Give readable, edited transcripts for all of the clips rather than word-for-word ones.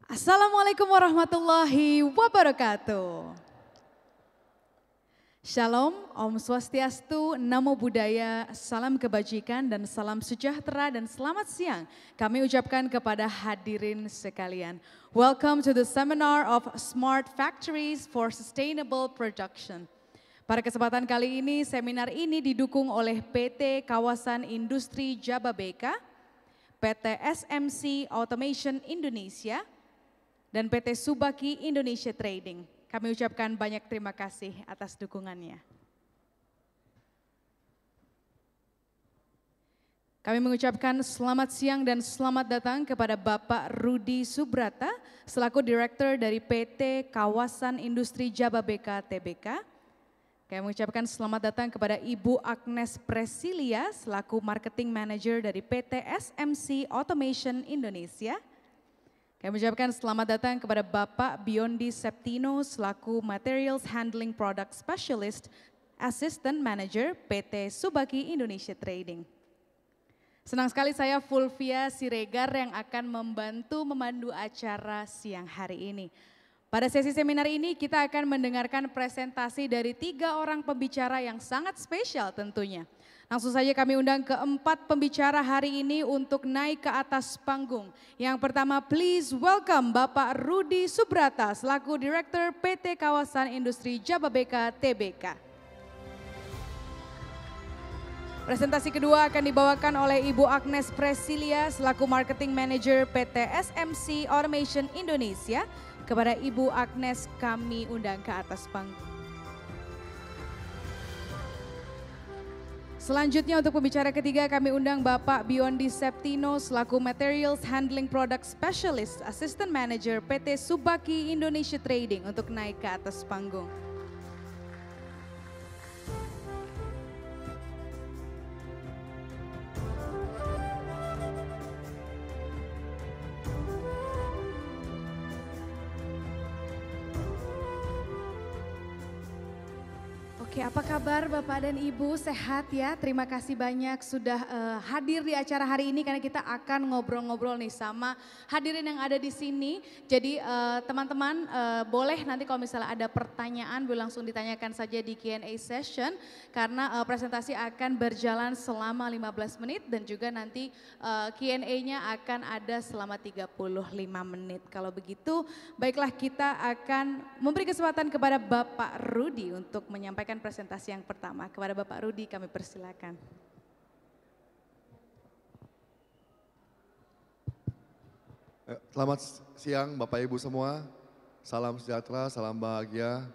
Assalamualaikum warahmatullahi wabarakatuh. Shalom, Om Swastiastu, Namo Buddhaya, salam kebajikan dan salam sejahtera dan selamat siang. Kami ucapkan kepada hadirin sekalian. Welcome to the seminar of Smart Factories for Sustainable Production. Pada kesempatan kali ini, seminar ini didukung oleh PT Kawasan Industri Jababeka, PT SMC Automation Indonesia, dan PT Subaki Indonesia Trading. Kami ucapkan banyak terima kasih atas dukungannya. Kami mengucapkan selamat siang dan selamat datang kepada Bapak Rudi Subrata selaku Direktur dari PT Kawasan Industri Jababeka Tbk. Kami mengucapkan selamat datang kepada Ibu Agnes Presilia selaku Marketing Manager dari PT SMC Automation Indonesia. Kami mengucapkan selamat datang kepada Bapak Biondi Septino selaku Materials Handling Product Specialist, Assistant Manager PT Subaki Indonesia Trading. Senang sekali saya Fulvia Siregar yang akan membantu memandu acara siang hari ini. Pada sesi seminar ini kita akan mendengarkan presentasi dari 3 orang pembicara yang sangat spesial tentunya. Langsung saja kami undang keempat pembicara hari ini untuk naik ke atas panggung. Yang pertama, please welcome Bapak Rudi Subrata selaku Direktur PT Kawasan Industri Jababeka Tbk. Presentasi kedua akan dibawakan oleh Ibu Agnes Presilia selaku Marketing Manager PT SMC Automation Indonesia. Kepada Ibu Agnes kami undang ke atas panggung. Selanjutnya untuk pembicara ketiga kami undang Bapak Biondi Septino selaku Materials Handling Product Specialist, Assistant Manager PT Subaki Indonesia Trading untuk naik ke atas panggung. Oke, apa kabar Bapak dan Ibu? Sehat ya? Terima kasih banyak sudah hadir di acara hari ini karena kita akan ngobrol-ngobrol nih sama hadirin yang ada di sini. Jadi teman-teman boleh nanti kalau misalnya ada pertanyaan boleh langsung ditanyakan saja di Q&A session karena presentasi akan berjalan selama 15 menit dan juga nanti Q&A-nya akan ada selama 35 menit. Kalau begitu, baiklah kita akan memberi kesempatan kepada Bapak Rudi untuk menyampaikan presentasi yang pertama. Kepada Bapak Rudi kami persilakan. Selamat siang Bapak Ibu semua, salam sejahtera, salam bahagia.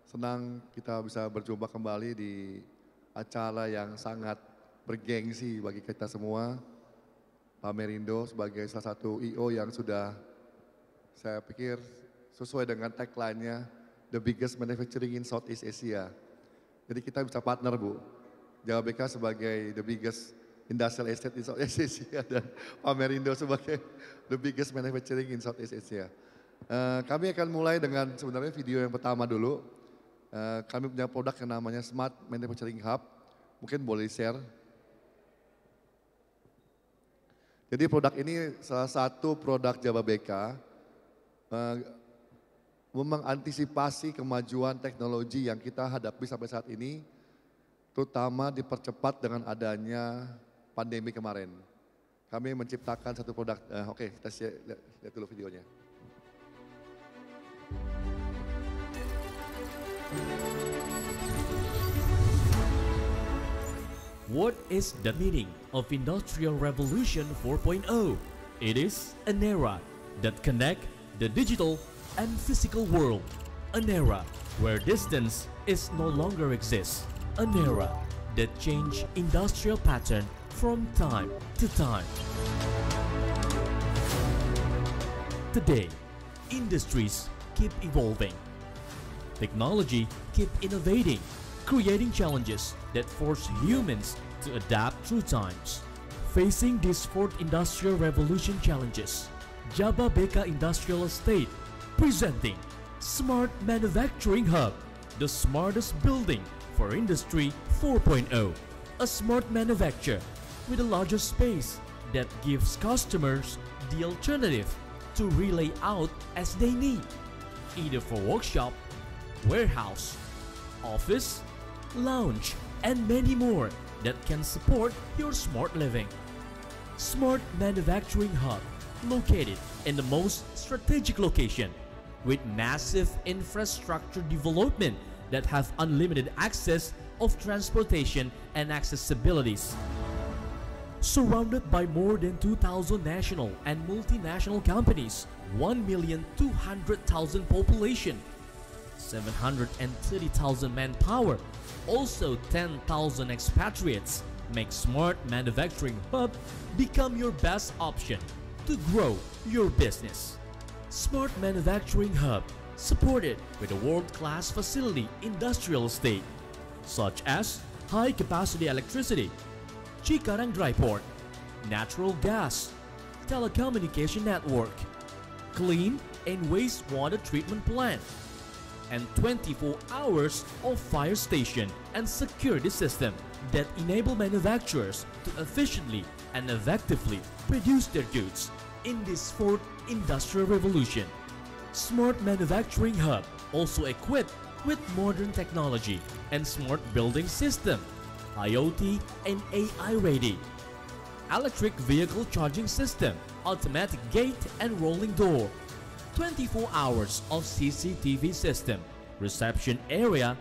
Senang kita bisa berjumpa kembali di acara yang sangat bergengsi bagi kita semua. Pak Merindo sebagai salah satu IO yang sudah saya pikir sesuai dengan tagline-nya, the biggest manufacturing in Southeast Asia. Jadi kita bisa partner Bu, Jababeka sebagai the biggest industrial estate in Southeast Asia dan Pak Merindo sebagai the biggest manufacturing in Southeast Asia. Kami akan mulai dengan sebenarnya video yang pertama dulu. Kami punya produk yang namanya Smart Manufacturing Hub, mungkin boleh share. Jadi produk ini salah satu produk Jababeka mengantisipasi kemajuan teknologi yang kita hadapi sampai saat ini, terutama dipercepat dengan adanya pandemi kemarin. Kami menciptakan satu produk, oke kita lihat dulu videonya. What is the meaning of Industrial Revolution 4.0? It is an era that connects the digital and physical world, an era where distance is no longer exists, an era that change industrial pattern from time to time. Today, industries keep evolving. Technology keep innovating, creating challenges that force humans to adapt through times. Facing these fourth industrial revolution challenges, Jababeka Industrial Estate presenting Smart Manufacturing Hub, the smartest building for Industry 4.0. A smart manufacturer with a larger space that gives customers the alternative to relay out as they need, either for workshop, warehouse, office, lounge, and many more that can support your smart living. Smart Manufacturing Hub, located in the most strategic location, with massive infrastructure development that have unlimited access of transportation and accessibilities. Surrounded by more than 2,000 national and multinational companies, 1,200,000 population, 730,000 manpower, also 10,000 expatriates, make Smart Manufacturing Hub become your best option to grow your business. Smart Manufacturing Hub, supported with a world-class facility industrial estate, such as high-capacity electricity, Cikarang Dry Port, natural gas, telecommunication network, clean and wastewater treatment plant, and 24 hours of fire station and security system that enable manufacturers to efficiently and effectively produce their goods in this fourth industrial revolution. Smart Manufacturing Hub also equipped with modern technology and smart building system, IoT and AI ready, electric vehicle charging system, automatic gate and rolling door, 24 hours of CCTV system, reception area,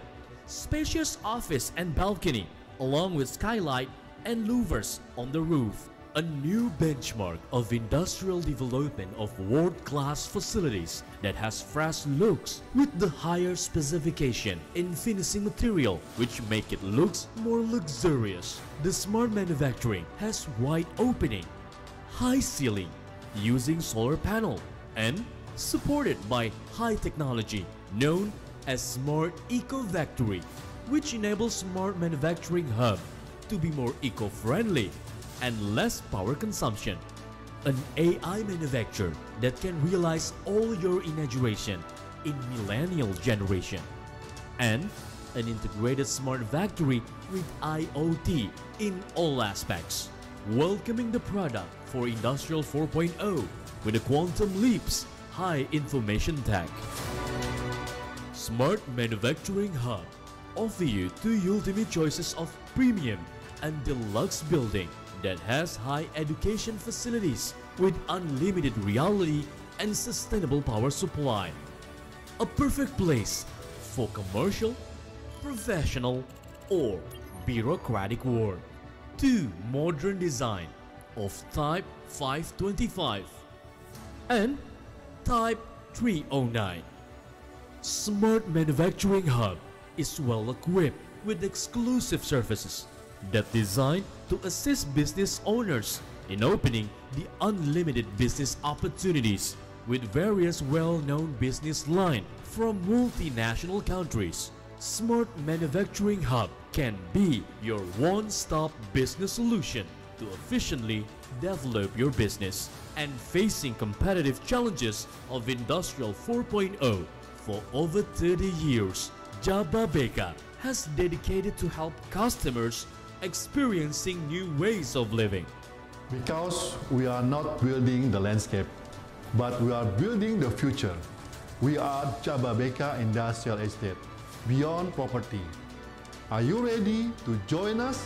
spacious office and balcony, along with skylight and louvers on the roof. A new benchmark of industrial development of world-class facilities that has fresh looks with the higher specification in finishing material which make it looks more luxurious. The Smart Manufacturing has wide opening, high ceiling, using solar panel, and supported by high technology known as Smart Eco Factory, which enables Smart Manufacturing Hub to be more eco-friendly and less power consumption. An AI manufacturer that can realize all your imagination in millennial generation. And an integrated smart factory with IoT in all aspects, welcoming the product for Industrial 4.0 with the quantum leaps, high information tech. Smart Manufacturing Hub offer you two ultimate choices of premium and deluxe building that has high education facilities with unlimited reality and sustainable power supply. A perfect place for commercial, professional, or bureaucratic work. 2 modern design of Type 525 and Type 309. Smart Manufacturing Hub is well equipped with exclusive services that designed to assist business owners in opening the unlimited business opportunities with various well-known business lines from multinational countries. Smart Manufacturing Hub can be your one-stop business solution to efficiently develop your business and facing competitive challenges of Industrial 4.0 for over 30 years. Jababeka has dedicated to help customers experiencing new ways of living. Because we are not building the landscape, but we are building the future. We are Jababeka Industrial Estate, beyond property. Are you ready to join us?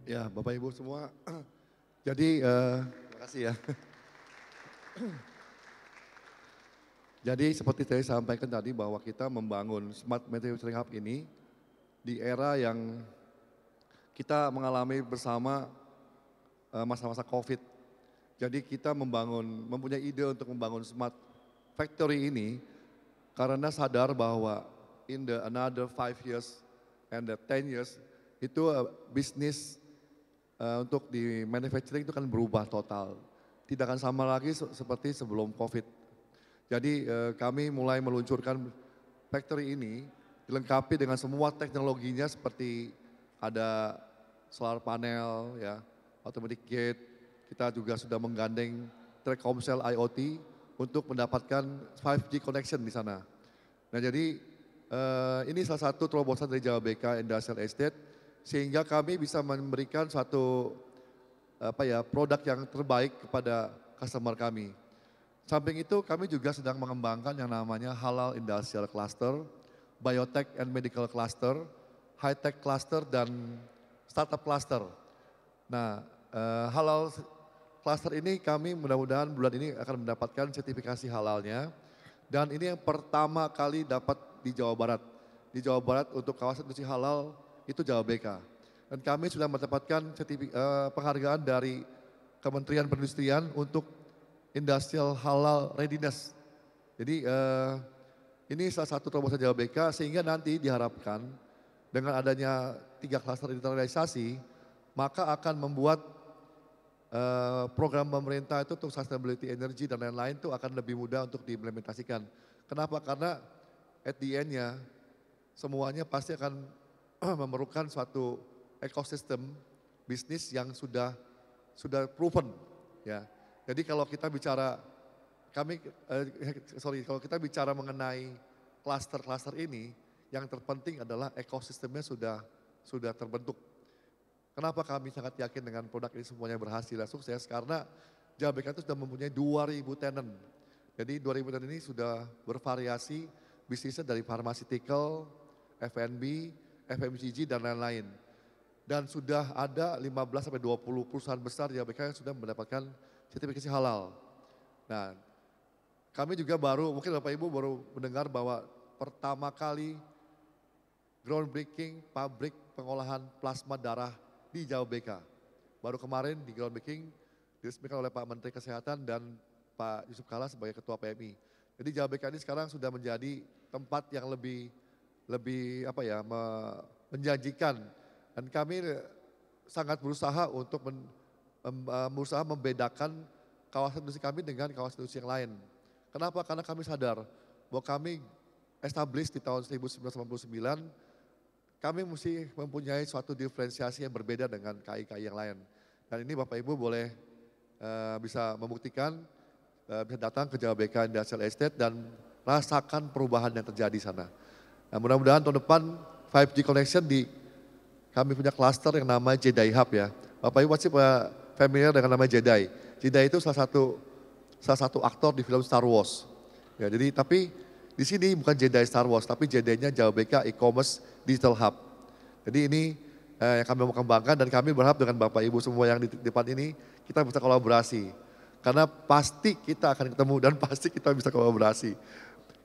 Ya, Bapak Ibu semua, jadi terima kasih ya. Jadi seperti saya sampaikan tadi bahwa kita membangun Smart Manufacturing Hub ini di era yang kita mengalami bersama masa-masa COVID. Jadi kita mempunyai ide untuk membangun Smart Factory ini karena sadar bahwa in the another 5 years and the 10 years itu bisnis untuk di manufacturing itu kan berubah total. Tidak akan sama lagi seperti sebelum COVID. Jadi kami mulai meluncurkan factory ini dilengkapi dengan semua teknologinya seperti ada solar panel, ya, automatic gate. Kita juga sudah menggandeng Telkomsel IoT untuk mendapatkan 5G connection di sana. Nah jadi ini salah satu terobosan dari Jababeka Industrial Estate sehingga kami bisa memberikan suatu produk yang terbaik kepada customer kami. Samping itu kami juga sedang mengembangkan yang namanya Halal Industrial Cluster, Biotech and Medical Cluster, High Tech Cluster dan Startup Cluster. Nah Halal Cluster ini kami mudah-mudahan bulan ini akan mendapatkan sertifikasi halalnya dan ini yang pertama kali dapat di Jawa Barat. Di Jawa Barat untuk kawasan industri halal itu Jababeka. Dan kami sudah mendapatkan penghargaan dari Kementerian Perindustrian untuk Industrial Halal Readiness. Jadi ini salah satu terobosan Jababeka sehingga nanti diharapkan dengan adanya 3 klaster internalisasi maka akan membuat program pemerintah itu untuk sustainability energy dan lain-lain itu akan lebih mudah untuk diimplementasikan. Kenapa? Karena at the end-nya semuanya pasti akan memerlukan suatu ekosistem bisnis yang sudah proven ya. Jadi kalau kita bicara kalau kita bicara mengenai klaster-klaster ini yang terpenting adalah ekosistemnya sudah terbentuk. Kenapa kami sangat yakin dengan produk ini semuanya berhasil dan sukses? Karena Jababeka itu sudah mempunyai 2.000 tenant. Jadi 2.000 tenant ini sudah bervariasi bisnisnya dari pharmaceutical, F&B, FMCG dan lain-lain. Dan sudah ada 15-20 perusahaan besar Jababeka yang sudah mendapatkan sertifikasi halal. Nah, kami juga mungkin Bapak Ibu baru mendengar bahwa pertama kali groundbreaking pabrik pengolahan plasma darah di Jababeka. Baru kemarin di groundbreaking diresmikan oleh Pak Menteri Kesehatan dan Pak Yusuf Kalla sebagai Ketua PMI. Jadi Jababeka ini sekarang sudah menjadi tempat yang lebih menjanjikan dan kami sangat berusaha untuk berusaha membedakan kawasan industri kami dengan kawasan industri yang lain. Kenapa? Karena kami sadar bahwa kami established di tahun 1989, kami mesti mempunyai suatu diferensiasi yang berbeda dengan KI-KI yang lain. Dan ini Bapak Ibu boleh bisa membuktikan, bisa datang ke Jababeka Industrial Estate dan rasakan perubahan yang terjadi di sana. Nah, mudah-mudahan tahun depan 5G connection kami punya cluster yang namanya Jedi Hub ya. Bapak Ibu pasti familiar dengan nama Jedi. Jedi itu salah satu aktor di film Star Wars. Ya, jadi tapi di sini bukan Jedi Star Wars, tapi Jedi-nya Jababeka E-Commerce Digital Hub. Jadi ini yang kami mau kembangkan dan kami berharap dengan Bapak Ibu semua yang di depan ini kita bisa kolaborasi. Karena pasti kita akan ketemu dan pasti kita bisa kolaborasi.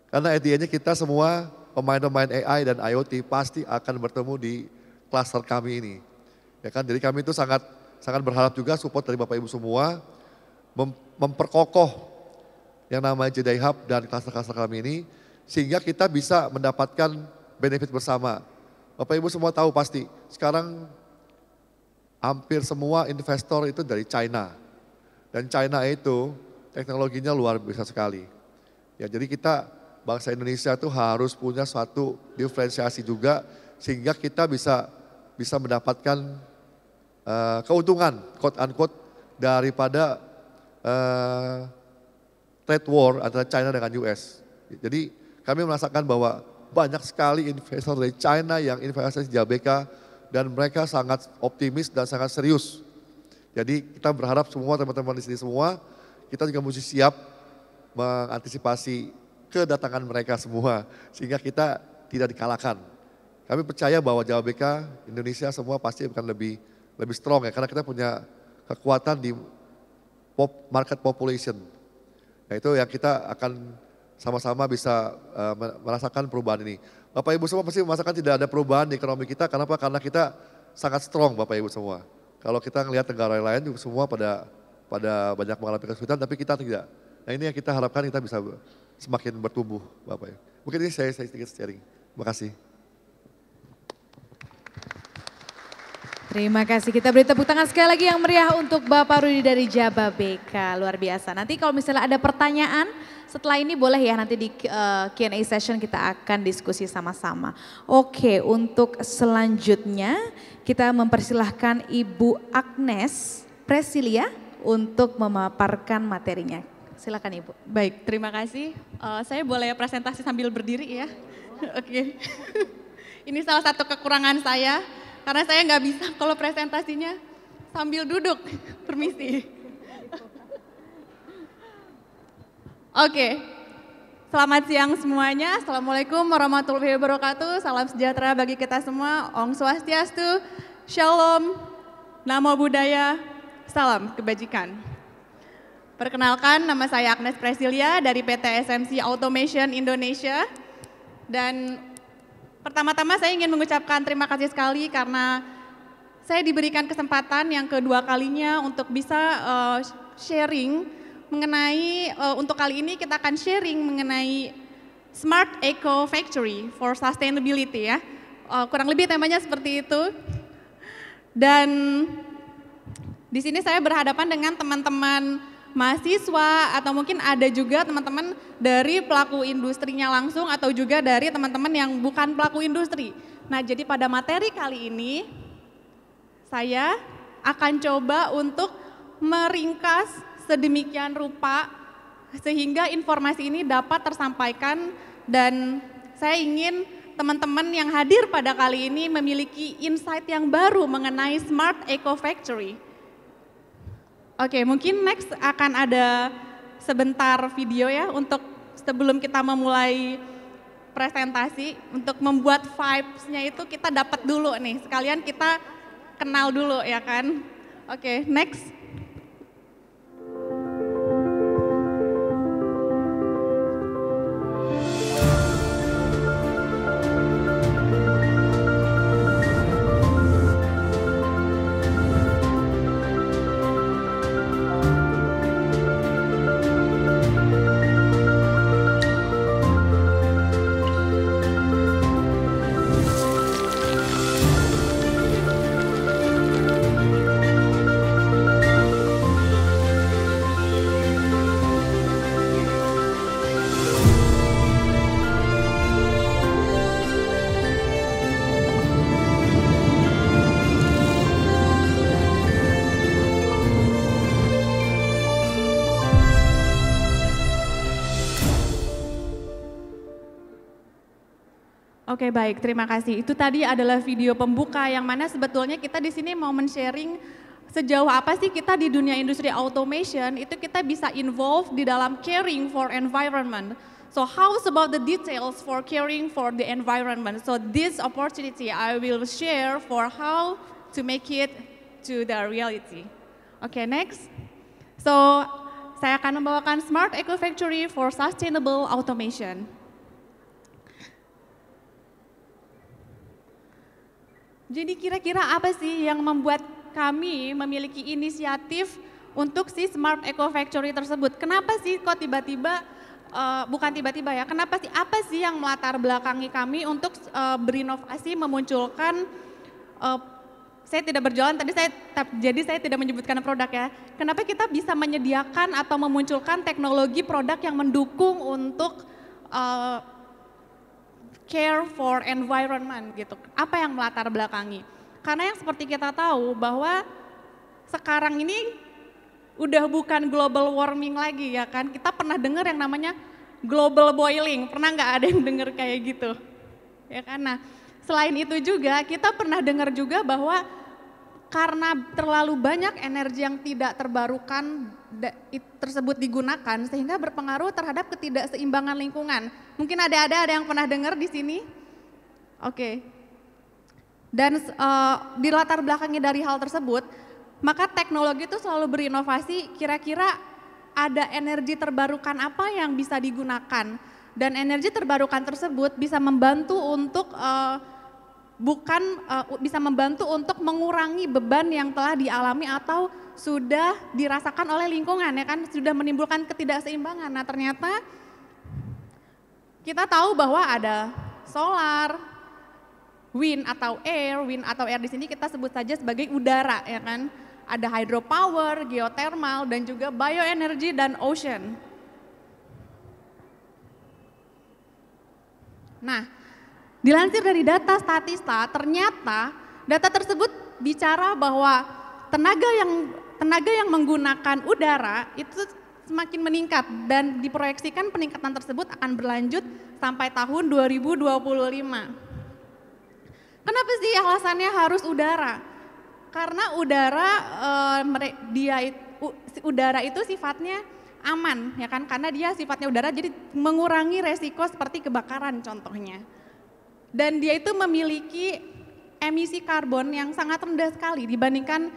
Karena idenya kita semua pemain-pemain AI dan IoT pasti akan bertemu di klaster kami ini. Ya kan, jadi kami itu sangat berharap juga support dari Bapak Ibu semua memperkokoh yang namanya Jedi Hub dan klaster-klaster kami ini sehingga kita bisa mendapatkan benefit bersama. Bapak Ibu semua tahu pasti sekarang hampir semua investor itu dari China. Dan China itu teknologinya luar biasa sekali. Ya, jadi kita bangsa Indonesia itu harus punya suatu diferensiasi juga sehingga kita bisa mendapatkan keuntungan quote unquote daripada trade war antara China dengan US. Jadi kami merasakan bahwa banyak sekali investor dari China yang investasi di Jababeka dan mereka sangat optimis dan sangat serius. Jadi kita berharap semua teman-teman di sini semua kita juga mesti siap mengantisipasi kedatangan mereka semua sehingga kita tidak dikalahkan. Kami percaya bahwa Jababeka Indonesia semua pasti akan lebih strong ya karena kita punya kekuatan di market population. Nah itu yang kita akan sama-sama bisa merasakan perubahan ini. Bapak Ibu semua pasti merasakan tidak ada perubahan di ekonomi kita. Kenapa? Karena kita sangat strong Bapak Ibu semua. Kalau kita melihat negara lain juga semua pada banyak mengalami kesulitan tapi kita tidak. Nah ini yang kita harapkan kita bisa semakin bertumbuh Bapak Ibu. Mungkin ini saya sedikit sharing. Terima kasih. Terima kasih. Kita beri tepuk tangan sekali lagi yang meriah untuk Bapak Rudi dari Jababeka. Luar biasa. Nanti kalau misalnya ada pertanyaan setelah ini boleh ya nanti di Q&A session kita akan diskusi sama-sama. Oke, untuk selanjutnya kita mempersilahkan Ibu Agnes Presilia untuk memaparkan materinya. Silakan Ibu. Baik, terima kasih. Saya boleh presentasi sambil berdiri ya? Oke. Ini salah satu kekurangan saya, karena saya nggak bisa kalau presentasinya sambil duduk. Permisi. Oke, selamat siang semuanya. Assalamualaikum warahmatullahi wabarakatuh. Salam sejahtera bagi kita semua. Om Swastiastu, Shalom, Namo Buddhaya, salam kebajikan. Perkenalkan, nama saya Agnes Presilia dari PT SMC Automation Indonesia. Dan pertama-tama saya ingin mengucapkan terima kasih sekali karena saya diberikan kesempatan yang kedua kalinya untuk bisa sharing mengenai, untuk kali ini kita akan sharing mengenai Smart Eco Factory for Sustainability ya. Kurang lebih temanya seperti itu. Dan di sini saya berhadapan dengan teman-teman mahasiswa atau mungkin ada juga teman-teman dari pelaku industrinya langsung atau juga dari teman-teman yang bukan pelaku industri. Nah, jadi pada materi kali ini saya akan coba untuk meringkas sedemikian rupa sehingga informasi ini dapat tersampaikan dan saya ingin teman-teman yang hadir pada kali ini memiliki insight yang baru mengenai Smart Eco Factory. Oke, mungkin next akan ada sebentar video ya untuk sebelum kita memulai presentasi, untuk membuat vibes-nya itu kita dapat dulu nih, sekalian kita kenal dulu ya kan. Oke, next. Oke, baik, terima kasih. Itu tadi adalah video pembuka yang mana sebetulnya kita di sini mau men-sharing sejauh apa sih kita di dunia industri automation itu kita bisa involve di dalam caring for environment. So how's about the details for caring for the environment? So this opportunity I will share for how to make it to the reality. Okay, next. So saya akan membawakan Smart Eco Factory for Sustainable Automation. Jadi kira-kira apa sih yang membuat kami memiliki inisiatif untuk si Smart Eco Factory tersebut? Kenapa sih kok tiba-tiba, bukan tiba-tiba ya, kenapa sih, apa sih yang melatar belakangi kami untuk berinovasi memunculkan, saya tidak berjualan tadi jadi saya tidak menyebutkan produk ya. Kenapa kita bisa menyediakan atau memunculkan teknologi produk yang mendukung untuk care for environment gitu. Apa yang melatar belakangi? Karena yang seperti kita tahu bahwa sekarang ini udah bukan global warming lagi ya kan. Kita pernah dengar yang namanya global boiling. Pernah nggak ada yang dengar kayak gitu? Ya kan. Nah, selain itu juga kita pernah dengar juga bahwa karena terlalu banyak energi yang tidak terbarukan tersebut digunakan sehingga berpengaruh terhadap ketidakseimbangan lingkungan. Mungkin ada yang pernah dengar di sini? Oke. Dan di latar belakangnya dari hal tersebut, maka teknologi itu selalu berinovasi, kira-kira ada energi terbarukan apa yang bisa digunakan. Dan energi terbarukan tersebut bisa membantu untuk bisa membantu untuk mengurangi beban yang telah dialami atau sudah dirasakan oleh lingkungan ya kan, sudah menimbulkan ketidakseimbangan. Nah, ternyata kita tahu bahwa ada solar, wind atau air di sini kita sebut saja sebagai udara ya kan. Ada hydropower, geothermal dan juga bioenergy dan ocean. Nah, dilansir dari data Statista, ternyata data tersebut bicara bahwa tenaga yang menggunakan udara itu semakin meningkat dan diproyeksikan peningkatan tersebut akan berlanjut sampai tahun 2025. Kenapa sih alasannya harus udara? Karena udara itu sifatnya aman, ya kan? Karena dia sifatnya udara, jadi mengurangi resiko seperti kebakaran contohnya. Dan dia itu memiliki emisi karbon yang sangat rendah sekali dibandingkan,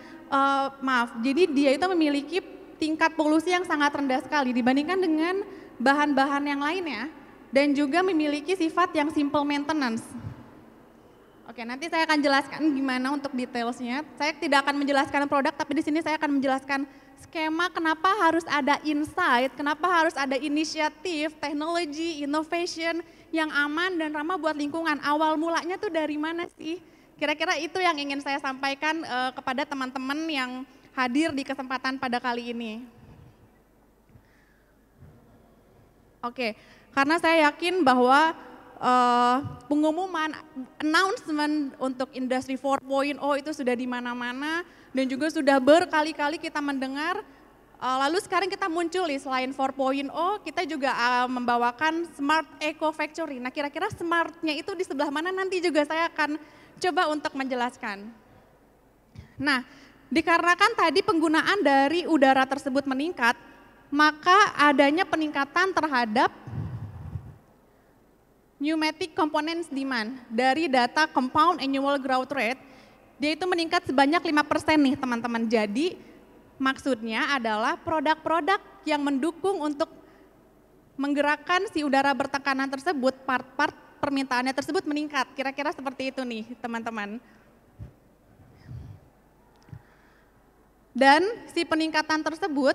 jadi dia itu memiliki tingkat polusi yang sangat rendah sekali dibandingkan dengan bahan-bahan yang lainnya, dan juga memiliki sifat yang simple maintenance. Oke, nanti saya akan jelaskan gimana untuk detailsnya. Saya tidak akan menjelaskan produk, tapi di sini saya akan menjelaskan skema kenapa harus ada insight, kenapa harus ada inisiatif, teknologi, innovation yang aman dan ramah buat lingkungan. Awal mulanya tuh dari mana sih? Kira-kira itu yang ingin saya sampaikan kepada teman-teman yang hadir di kesempatan pada kali ini. Oke, karena saya yakin bahwa pengumuman, announcement untuk Industri 4.0 itu sudah di mana-mana dan juga sudah berkali-kali kita mendengar. Lalu sekarang kita muncul nih, selain 4.0 kita juga membawakan Smart Eco Factory. Nah, kira-kira smartnya itu di sebelah mana, nanti juga saya akan coba untuk menjelaskan. Nah, dikarenakan tadi penggunaan dari udara tersebut meningkat, maka adanya peningkatan terhadap pneumatic components demand dari data compound annual growth rate, dia itu meningkat sebanyak 5% nih teman-teman. Jadi maksudnya adalah produk-produk yang mendukung untuk menggerakkan si udara bertekanan tersebut, part-part permintaannya tersebut meningkat. Kira-kira seperti itu nih teman-teman. Dan si peningkatan tersebut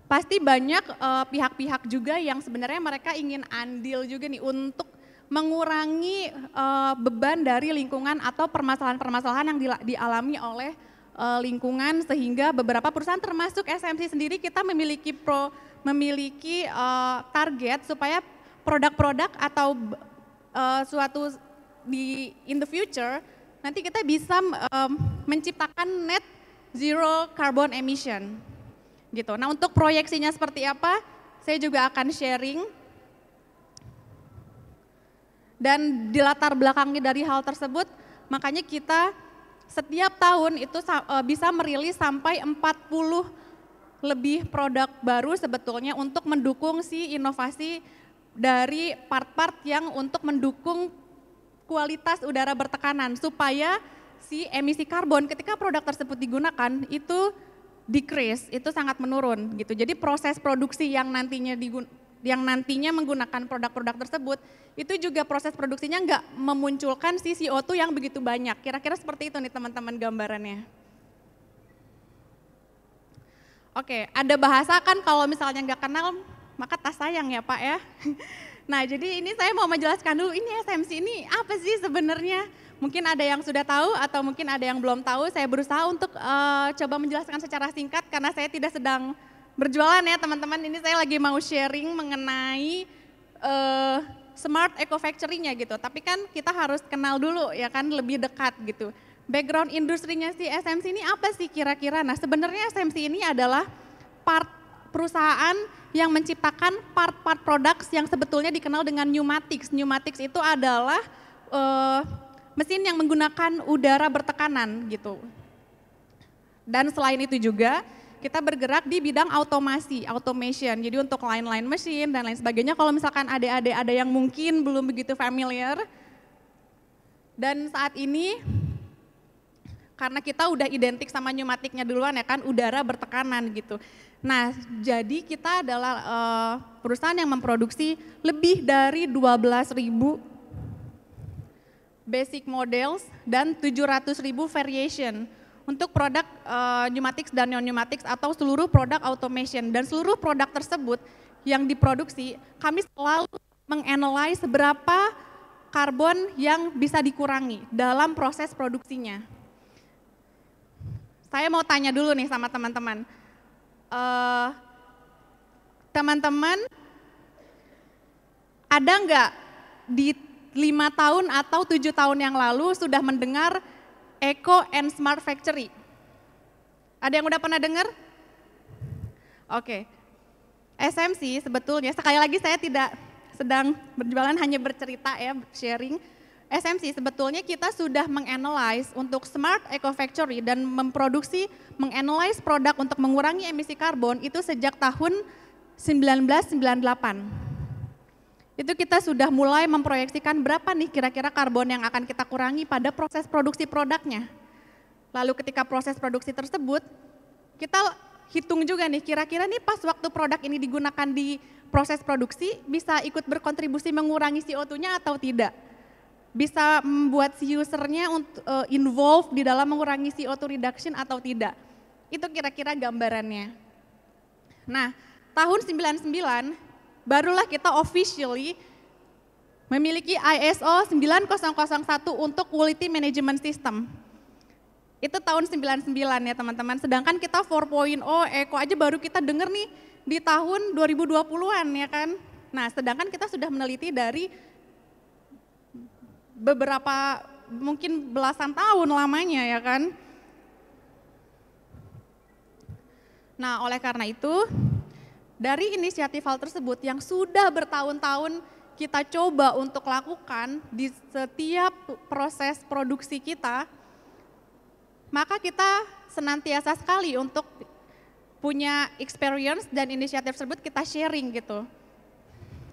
pasti banyak pihak-pihak juga yang sebenarnya mereka ingin andil juga nih untuk mengurangi beban dari lingkungan atau permasalahan-permasalahan yang dialami oleh lingkungan, sehingga beberapa perusahaan termasuk SMC sendiri kita memiliki target supaya produk-produk atau suatu in the future nanti kita bisa menciptakan net zero carbon emission gitu. Nah, untuk proyeksinya seperti apa, saya juga akan sharing. Dan di latar belakangnya dari hal tersebut, makanya kita setiap tahun itu bisa merilis sampai 40 lebih produk baru sebetulnya untuk mendukung si inovasi dari part-part yang untuk mendukung kualitas udara bertekanan, supaya si emisi karbon ketika produk tersebut digunakan itu decrease, itu sangat menurun gitu. Jadi proses produksi yang nantinya menggunakan produk-produk tersebut itu juga proses produksinya nggak memunculkan si CO2 yang begitu banyak. Kira-kira seperti itu nih teman-teman gambarannya. Oke, ada bahasa kan kalau misalnya nggak kenal maka tak sayang ya Pak ya. Nah, jadi ini saya mau menjelaskan dulu, ini SMC ini apa sih sebenarnya? Mungkin ada yang sudah tahu atau mungkin ada yang belum tahu. Saya berusaha untuk coba menjelaskan secara singkat karena saya tidak sedang berjualan ya teman-teman. Ini saya lagi mau sharing mengenai Smart Eco Factory-nya gitu. Tapi kan kita harus kenal dulu ya kan, lebih dekat gitu. Background industrinya si SMC ini apa sih kira-kira? Nah, sebenarnya SMC ini adalah perusahaan yang menciptakan part-part products yang sebetulnya dikenal dengan pneumatics. Pneumatics itu adalah mesin yang menggunakan udara bertekanan gitu. Dan selain itu juga kita bergerak di bidang automation. Jadi untuk line mesin dan lain sebagainya. Kalau misalkan adik-adik ada yang mungkin belum begitu familiar. Dan saat ini karena kita udah identik sama pneumatiknya duluan ya kan, udara bertekanan gitu. Nah, jadi kita adalah perusahaan yang memproduksi lebih dari 12.000 basic models dan 700.000 variation untuk produk pneumatics dan non-pneumatics atau seluruh produk automation. Dan seluruh produk tersebut yang diproduksi, kami selalu menganalisis seberapa karbon yang bisa dikurangi dalam proses produksinya. Saya mau tanya dulu nih sama teman-teman. Teman-teman, ada nggak di 5 tahun atau 7 tahun yang lalu sudah mendengar Eco and Smart Factory? Ada yang udah pernah dengar? Oke, SMC sebetulnya, sekali lagi saya tidak sedang berjualan, hanya bercerita ya, sharing. SMC sebetulnya kita sudah menganalyze untuk Smart Eco Factory dan menganalyze produk untuk mengurangi emisi karbon itu sejak tahun 1998. Itu kita sudah mulai memproyeksikan berapa nih kira-kira karbon yang akan kita kurangi pada proses produksi produknya. Lalu ketika proses produksi tersebut, kita hitung juga nih kira-kira nih pas waktu produk ini digunakan di proses produksi bisa ikut berkontribusi mengurangi CO2-nya atau tidak. Bisa membuat si usernya involve di dalam mengurangi CO2 reduction atau tidak. Itu kira-kira gambarannya. Nah, tahun 99 barulah kita officially memiliki ISO 9001 untuk Quality Management System. Itu tahun 99 ya teman-teman, sedangkan kita 4.0 Eco aja baru kita dengar nih di tahun 2020-an ya kan. Nah, sedangkan kita sudah meneliti dari beberapa mungkin belasan tahun lamanya ya kan. Nah, oleh karena itu dari inisiatif hal tersebut yang sudah bertahun-tahun kita coba untuk lakukan di setiap proses produksi kita, maka kita senantiasa sekali untuk punya experience dan inisiatif tersebut kita sharing gitu.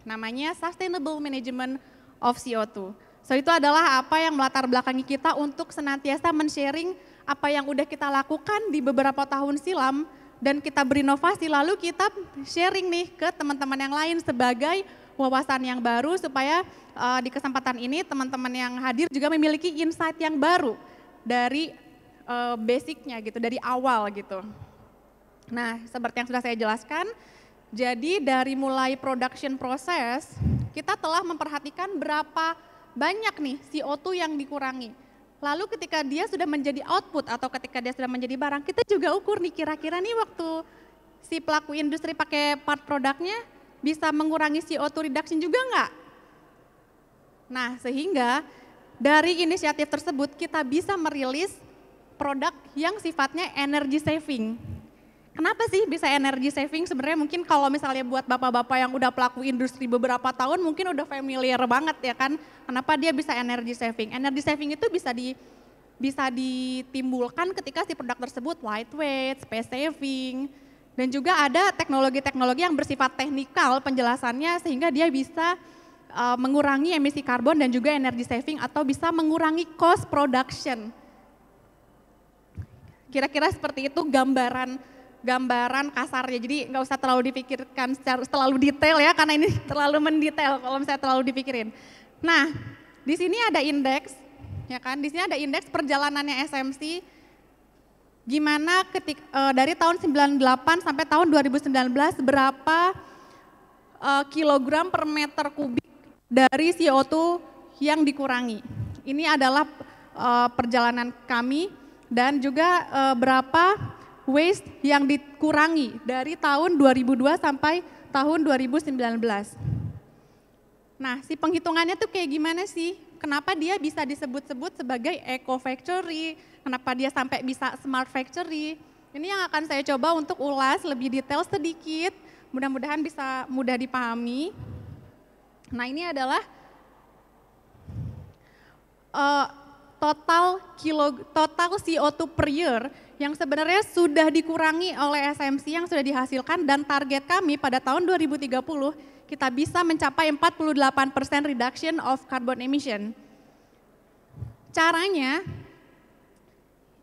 Namanya Sustainable Management of CO2. So itu adalah apa yang melatar belakangi kita untuk senantiasa men-sharing apa yang udah kita lakukan di beberapa tahun silam dan kita berinovasi lalu kita sharing nih ke teman-teman yang lain sebagai wawasan yang baru supaya di kesempatan ini teman-teman yang hadir juga memiliki insight yang baru dari basicnya gitu, dari awal gitu. Nah, seperti yang sudah saya jelaskan, jadi dari mulai production process kita telah memperhatikan berapa banyak nih CO2 yang dikurangi. Lalu ketika dia sudah menjadi output atau ketika dia sudah menjadi barang, kita juga ukur nih kira-kira nih waktu si pelaku industri pakai part produknya bisa mengurangi CO2 reduction juga enggak? Nah, sehingga dari inisiatif tersebut kita bisa merilis produk yang sifatnya energy saving. Kenapa sih bisa energy saving? Sebenarnya mungkin kalau misalnya buat bapak-bapak yang udah pelaku industri beberapa tahun mungkin udah familiar banget ya kan. Kenapa dia bisa energy saving? Energy saving itu bisa ditimbulkan ketika si produk tersebut lightweight, space saving, dan juga ada teknologi-teknologi yang bersifat teknikal penjelasannya sehingga dia bisa mengurangi emisi karbon dan juga energy saving atau bisa mengurangi cost production. Kira-kira seperti itu gambaran kasarnya, jadi nggak usah terlalu dipikirkan secara terlalu detail ya, karena ini terlalu mendetail kalau misalnya terlalu dipikirin. Nah, di sini ada indeks, ya kan? Di sini ada indeks perjalanannya SMC, gimana dari tahun 98 sampai tahun 2019 berapa kilogram per meter kubik dari CO2 yang dikurangi. Ini adalah perjalanan kami dan juga berapa waste yang dikurangi dari tahun 2002 sampai tahun 2019. Nah, si penghitungannya tuh kayak gimana sih? Kenapa dia bisa disebut-sebut sebagai eco factory? Kenapa dia sampai bisa smart factory? Ini yang akan saya coba untuk ulas lebih detail sedikit, mudah-mudahan bisa mudah dipahami. Nah, ini adalah total CO2 per year yang sebenarnya sudah dikurangi oleh SMC yang sudah dihasilkan dan target kami pada tahun 2030 kita bisa mencapai 48% reduction of carbon emission. Caranya,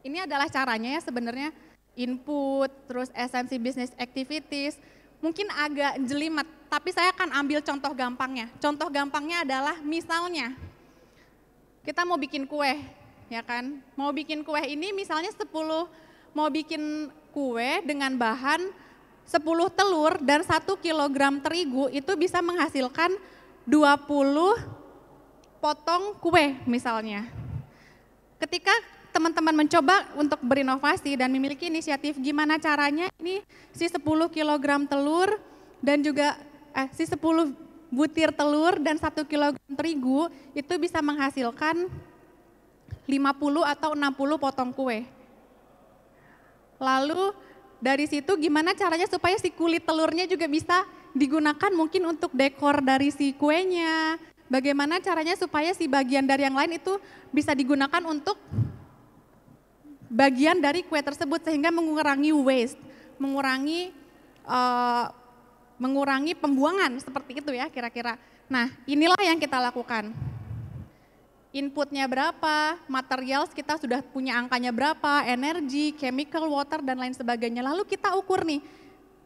ini adalah caranya ya sebenarnya input, terus SMC business activities, mungkin agak jelimet, tapi saya akan ambil contoh gampangnya. Contoh gampangnya adalah misalnya kita mau bikin kue, ya kan? Mau bikin kue ini misalnya mau bikin kue dengan bahan 10 telur dan 1 kilogram terigu itu bisa menghasilkan 20 potong kue misalnya. Ketika teman-teman mencoba untuk berinovasi dan memiliki inisiatif gimana caranya ini si 10 kilogram telur dan juga si 10 butir telur dan 1 kilogram terigu itu bisa menghasilkan 50 atau 60 potong kue. Lalu dari situ gimana caranya supaya si kulit telurnya juga bisa digunakan mungkin untuk dekor dari si kuenya. Bagaimana caranya supaya si bagian dari yang lain itu bisa digunakan untuk bagian dari kue tersebut sehingga mengurangi waste, mengurangi pembuangan seperti itu ya kira-kira. Nah inilah yang kita lakukan. Inputnya berapa, materials kita sudah punya angkanya berapa, energi, chemical, water, dan lain sebagainya. Lalu kita ukur nih,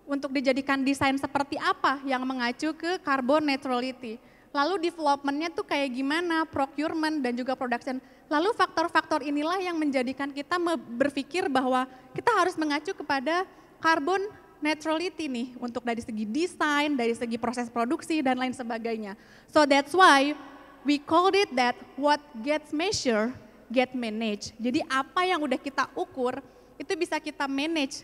untuk dijadikan desain seperti apa yang mengacu ke carbon neutrality. Lalu development-nya tuh kayak gimana, procurement dan juga production. Lalu faktor-faktor inilah yang menjadikan kita berpikir bahwa kita harus mengacu kepada carbon neutrality nih, untuk dari segi desain, dari segi proses produksi, dan lain sebagainya. So that's why we called it that what gets measured, get managed. Jadi apa yang udah kita ukur, itu bisa kita manage.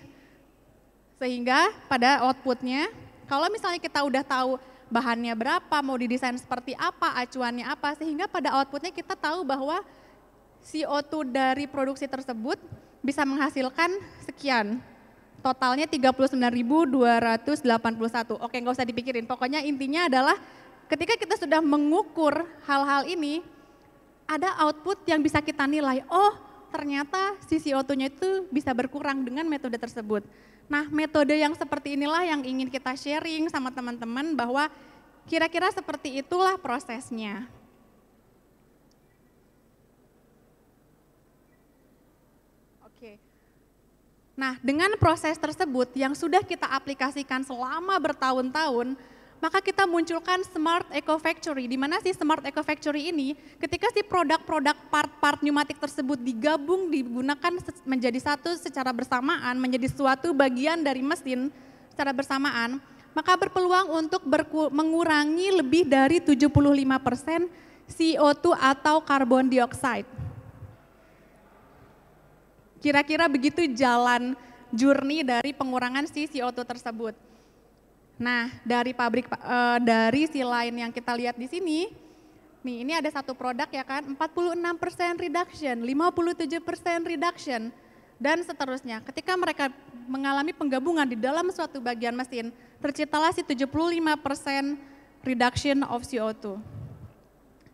Sehingga pada outputnya, kalau misalnya kita udah tahu bahannya berapa, mau didesain seperti apa, acuannya apa, sehingga pada outputnya kita tahu bahwa CO2 dari produksi tersebut bisa menghasilkan sekian. Totalnya 39.281. Oke, nggak usah dipikirin, pokoknya intinya adalah ketika kita sudah mengukur hal-hal ini, ada output yang bisa kita nilai, oh ternyata si CO2-nya itu bisa berkurang dengan metode tersebut. Nah metode yang seperti inilah yang ingin kita sharing sama teman-teman bahwa kira-kira seperti itulah prosesnya. Oke. Nah dengan proses tersebut yang sudah kita aplikasikan selama bertahun-tahun, maka kita munculkan Smart Eco Factory. Di mana si Smart Eco Factory ini, ketika si produk-produk part-part pneumatik tersebut digabung, digunakan menjadi satu secara bersamaan, menjadi suatu bagian dari mesin secara bersamaan, maka berpeluang untuk mengurangi lebih dari 75% CO2 atau carbon dioxide. Kira-kira begitu jalan journey dari pengurangan si CO2 tersebut. Nah, dari pabrik dari si lain yang kita lihat di sini, nih ini ada satu produk ya kan, 46% reduction, 57% reduction, dan seterusnya. Ketika mereka mengalami penggabungan di dalam suatu bagian mesin, terciptalah si 75% reduction of CO2.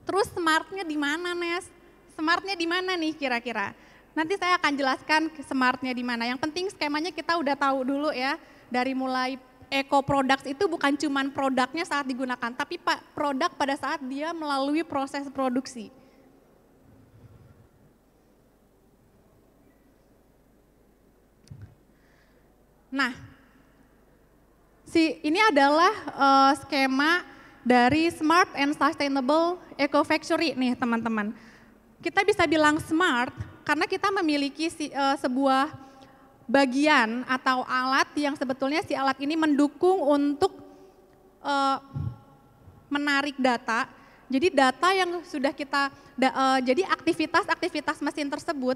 Terus smartnya di mana, Nes? Smartnya di mana nih kira-kira? Nanti saya akan jelaskan smartnya di mana. Yang penting skemanya kita udah tahu dulu ya, dari mulai eco products itu bukan cuma produknya saat digunakan, tapi produk pada saat dia melalui proses produksi. Nah, ini adalah skema dari Smart and Sustainable Eco Factory nih teman-teman. Kita bisa bilang smart karena kita memiliki sebuah bagian atau alat yang sebetulnya si alat ini mendukung untuk menarik data. Jadi data yang sudah kita, jadi aktivitas-aktivitas mesin tersebut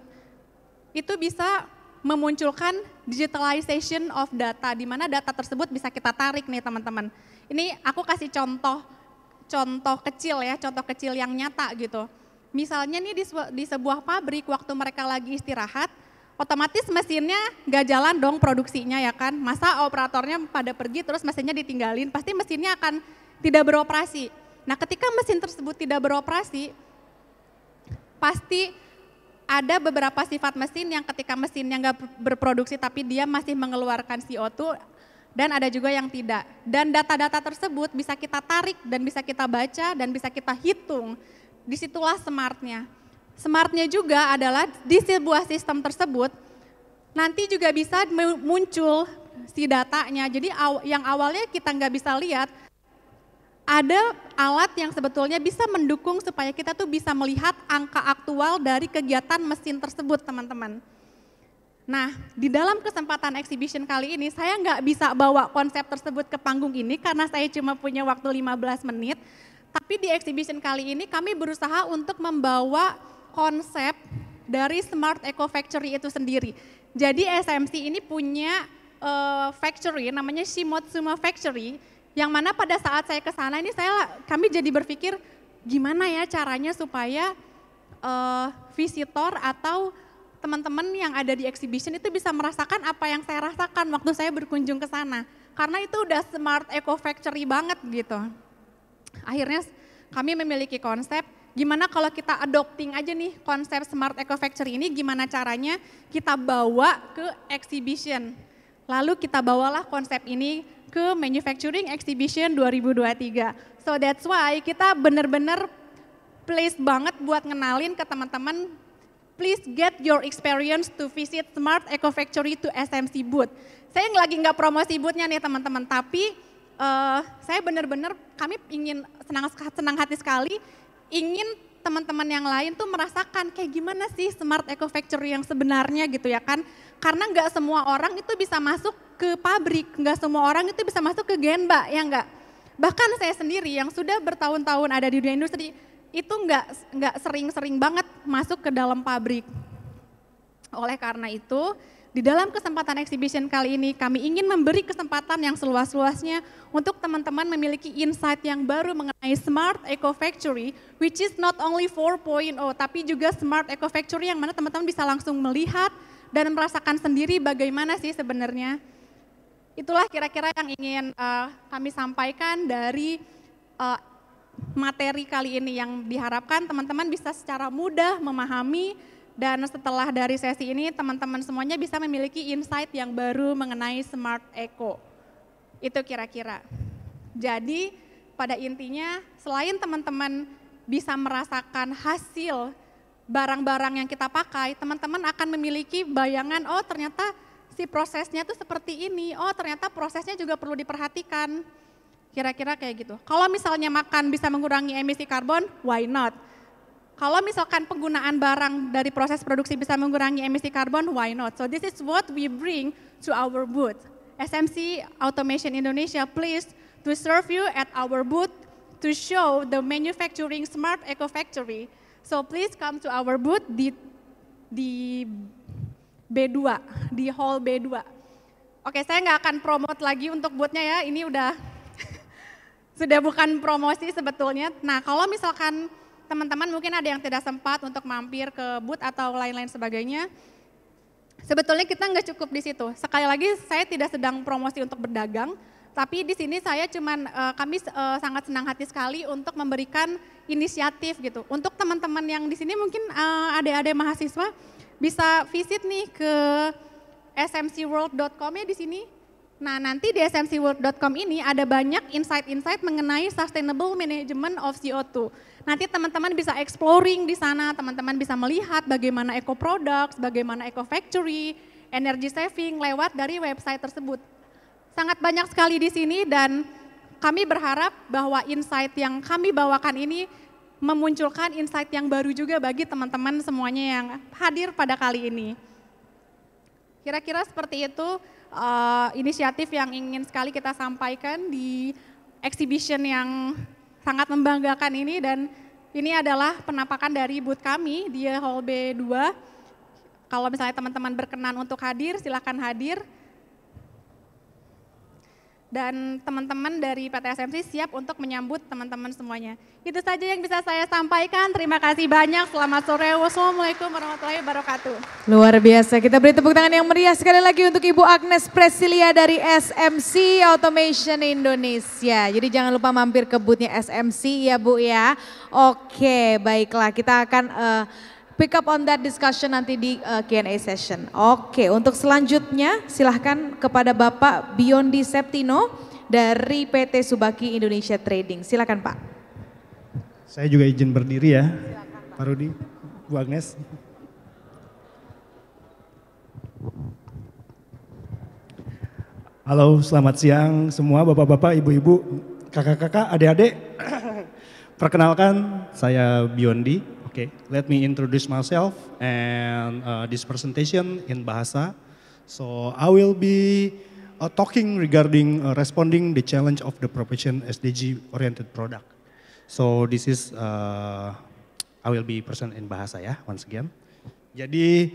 itu bisa memunculkan digitalization of data, di mana data tersebut bisa kita tarik nih teman-teman. Ini aku kasih contoh kecil ya, contoh kecil yang nyata gitu. Misalnya nih di sebuah pabrik waktu mereka lagi istirahat, otomatis mesinnya nggak jalan dong produksinya ya kan. Masa operatornya pada pergi terus mesinnya ditinggalin, pasti mesinnya akan tidak beroperasi. Nah ketika mesin tersebut tidak beroperasi, pasti ada beberapa sifat mesin yang ketika mesinnya nggak berproduksi tapi dia masih mengeluarkan CO2, dan ada juga yang tidak. Dan data-data tersebut bisa kita tarik dan bisa kita baca dan bisa kita hitung. Disitulah smartnya. Smartnya juga adalah di sebuah sistem tersebut nanti juga bisa muncul si datanya. Jadi yang awalnya kita nggak bisa lihat, ada alat yang sebetulnya bisa mendukung supaya kita tuh bisa melihat angka aktual dari kegiatan mesin tersebut teman-teman. Nah di dalam kesempatan exhibition kali ini saya nggak bisa bawa konsep tersebut ke panggung ini karena saya cuma punya waktu 15 menit. Tapi di exhibition kali ini kami berusaha untuk membawa konsep dari Smart Eco Factory itu sendiri. Jadi SMC ini punya factory namanya Shimotsuma Factory, yang mana pada saat saya ke sana ini kami jadi berpikir gimana ya caranya supaya visitor atau teman-teman yang ada di exhibition itu bisa merasakan apa yang saya rasakan waktu saya berkunjung ke sana. Karena itu udah smart eco factory banget gitu. Akhirnya kami memiliki konsep, gimana kalau kita adopting aja nih konsep smart eco factory ini, gimana caranya kita bawa ke exhibition. Lalu kita bawalah konsep ini ke Manufacturing Exhibition 2023. So that's why kita benar-benar please banget buat ngenalin ke teman-teman, please get your experience to visit Smart Eco Factory to SMC booth. Saya lagi nggak promosi boothnya nih teman-teman, tapi saya benar-benar kami ingin senang hati sekali, ingin teman-teman yang lain tuh merasakan kayak gimana sih Smart Eco Factory yang sebenarnya gitu ya kan. Karena nggak semua orang itu bisa masuk ke pabrik, nggak semua orang itu bisa masuk ke Genba, ya nggak. Bahkan saya sendiri yang sudah bertahun-tahun ada di dunia industri, itu nggak sering-sering banget masuk ke dalam pabrik. Oleh karena itu, di dalam kesempatan exhibition kali ini kami ingin memberi kesempatan yang seluas-luasnya untuk teman-teman memiliki insight yang baru mengenai Smart Eco Factory, which is not only 4.0, tapi juga Smart Eco Factory yang mana teman-teman bisa langsung melihat dan merasakan sendiri bagaimana sih sebenarnya. Itulah kira-kira yang ingin kami sampaikan dari materi kali ini yang diharapkan teman-teman bisa secara mudah memahami, dan setelah dari sesi ini teman-teman semuanya bisa memiliki insight yang baru mengenai Smart Eco. Itu kira-kira. Jadi pada intinya selain teman-teman bisa merasakan hasil barang-barang yang kita pakai, teman-teman akan memiliki bayangan, oh ternyata si prosesnya tuh seperti ini, oh ternyata prosesnya juga perlu diperhatikan. Kira-kira kayak gitu. Kalau misalnya makan bisa mengurangi emisi karbon, why not? Kalau misalkan penggunaan barang dari proses produksi bisa mengurangi emisi karbon, why not? So this is what we bring to our booth. SMC Automation Indonesia pleased to serve you at our booth to show the manufacturing Smart Eco Factory. So please come to our booth di B2, di hall B2. Oke, saya nggak akan promote lagi untuk boothnya ya, ini udah sudah bukan promosi sebetulnya. Nah, kalau misalkan teman-teman mungkin ada yang tidak sempat untuk mampir ke booth atau lain-lain sebagainya, sebetulnya kita nggak cukup di situ. Sekali lagi saya tidak sedang promosi untuk berdagang, tapi di sini saya kami sangat senang hati sekali untuk memberikan inisiatif gitu. Untuk teman-teman yang di sini mungkin adik-adik mahasiswa bisa visit nih ke smcworld.com ya di sini. Nah nanti di smcworld.com ini ada banyak insight-insight mengenai sustainable management of CO2. Nanti teman-teman bisa exploring di sana, teman-teman bisa melihat bagaimana eco products, bagaimana eco factory, energy saving lewat dari website tersebut. Sangat banyak sekali di sini dan kami berharap bahwa insight yang kami bawakan ini memunculkan insight yang baru juga bagi teman-teman semuanya yang hadir pada kali ini. Kira-kira seperti itu inisiatif yang ingin sekali kita sampaikan di exhibition yang sangat membanggakan ini, dan ini adalah penampakan dari booth kami di Hall B2. Kalau misalnya teman-teman berkenan untuk hadir, silakan hadir. Dan teman-teman dari PT SMC siap untuk menyambut teman-teman semuanya. Itu saja yang bisa saya sampaikan. Terima kasih banyak. Selamat sore. Wassalamualaikum warahmatullahi wabarakatuh. Luar biasa. Kita beri tepuk tangan yang meriah sekali lagi untuk Ibu Agnes Presilia dari SMC Automation Indonesia. Jadi jangan lupa mampir ke boothnya SMC ya Bu ya. Oke, baiklah. Kita akan pick up on that discussion nanti di Q&A session. Oke, untuk selanjutnya silahkan kepada Bapak Biondi Septino dari PT Subaki Indonesia Trading. Silakan Pak. Saya juga izin berdiri ya, Pak Rudi, Bu Agnes. Halo, selamat siang semua Bapak-bapak, Ibu-ibu, kakak-kakak, adik-adik. Perkenalkan, saya Biondi. Okay, let me introduce myself and this presentation in Bahasa. So I will be talking regarding responding the challenge of the profession SDG oriented product. So this is I will be present in Bahasa ya once again. Jadi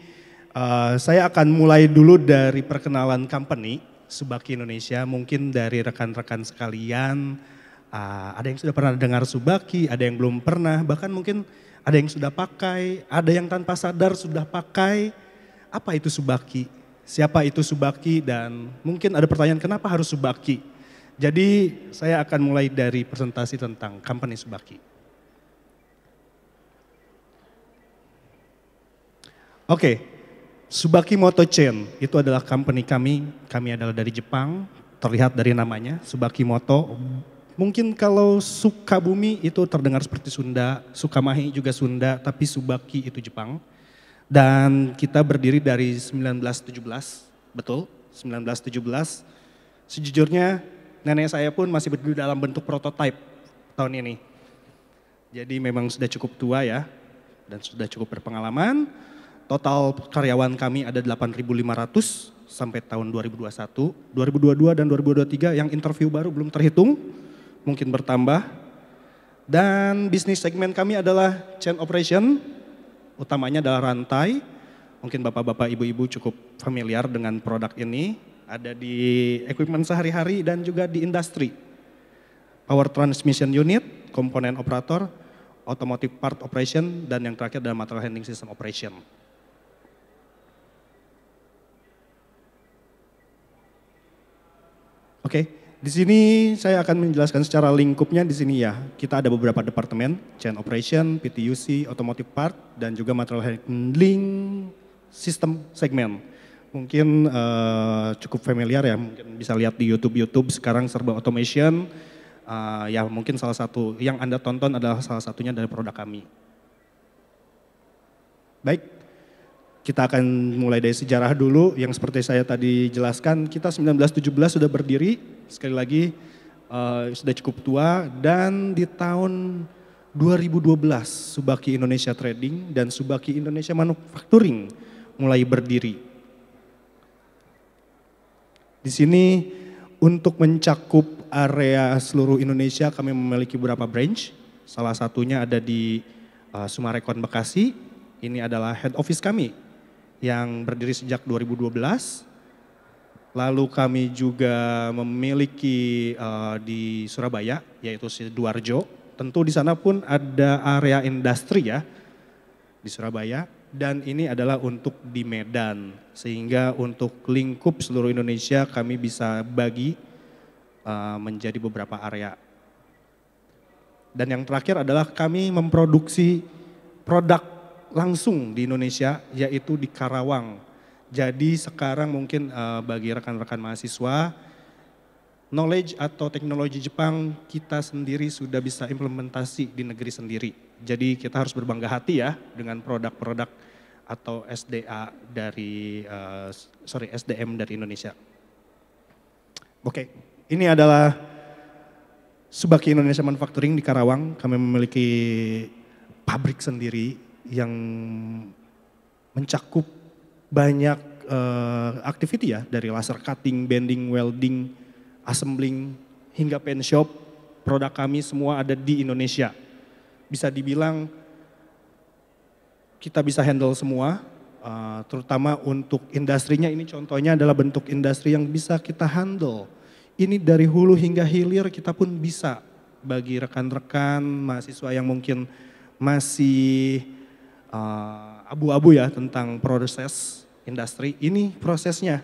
saya akan mulai dulu dari perkenalan company Subaki Indonesia. Mungkin dari rekan-rekan sekalian ada yang sudah pernah dengar Subaki, ada yang belum pernah, bahkan mungkin ada yang sudah pakai, ada yang tanpa sadar sudah pakai. apa itu Subaki, siapa itu Subaki, dan mungkin ada pertanyaan kenapa harus Subaki. Jadi saya akan mulai dari presentasi tentang company Subaki. Oke, Subaki Moto Chain itu adalah company kami adalah dari Jepang, terlihat dari namanya, Subaki Moto. Mungkin kalau Sukabumi itu terdengar seperti Sunda, Sukamahi juga Sunda, tapi Subaki itu Jepang. Dan kita berdiri dari 1917, betul, 1917. Sejujurnya nenek saya pun masih berdiri dalam bentuk prototipe tahun ini. Jadi memang sudah cukup tua ya, dan sudah cukup berpengalaman. Total karyawan kami ada 8.500 sampai tahun 2021, 2022 dan 2023 yang interview baru belum terhitung, mungkin bertambah. Dan bisnis segmen kami adalah chain operation, utamanya adalah rantai. Mungkin bapak-bapak, ibu-ibu cukup familiar dengan produk ini. Ada di equipment sehari-hari dan juga di industri. Power transmission unit, komponen operator, automotive part operation, dan yang terakhir adalah material handling system operation. Oke, di sini saya akan menjelaskan secara lingkupnya di sini ya. Kita ada beberapa departemen, chain operation, PTUC, automotive part, dan juga material handling system segmen. Mungkin cukup familiar ya, mungkin bisa lihat di YouTube sekarang serba automation. Ya mungkin salah satu yang Anda tonton adalah salah satunya dari produk kami. Baik. Kita akan mulai dari sejarah dulu, yang seperti saya tadi jelaskan, kita 1917 sudah berdiri, sekali lagi sudah cukup tua, dan di tahun 2012 Subaki Indonesia Trading dan Subaki Indonesia Manufacturing mulai berdiri. Di sini untuk mencakup area seluruh Indonesia kami memiliki beberapa branch, salah satunya ada di Sumarekon Bekasi, ini adalah head office kami yang berdiri sejak 2012. Lalu kami juga memiliki di Surabaya, yaitu Sidoarjo. Tentu di sana pun ada area industri ya di Surabaya. Dan ini adalah untuk di Medan. Sehingga untuk lingkup seluruh Indonesia kami bisa bagi menjadi beberapa area. Dan yang terakhir adalah kami memproduksi produk langsung di Indonesia, yaitu di Karawang. Jadi sekarang mungkin bagi rekan-rekan mahasiswa, knowledge atau teknologi Jepang kita sendiri sudah bisa implementasi di negeri sendiri. Jadi kita harus berbangga hati ya dengan produk-produk atau SDM dari Indonesia. Oke, ini adalah Subaki Indonesia Manufacturing di Karawang. Kami memiliki pabrik sendiri yang mencakup banyak activity ya, dari laser cutting, bending, welding, assembling, hingga paint shop. Produk kami semua ada di Indonesia. Bisa dibilang kita bisa handle semua, terutama untuk industrinya. Ini contohnya adalah bentuk industri yang bisa kita handle. Ini dari hulu hingga hilir kita pun bisa. Bagi rekan-rekan mahasiswa yang mungkin masih abu-abu ya tentang proses industri, ini prosesnya.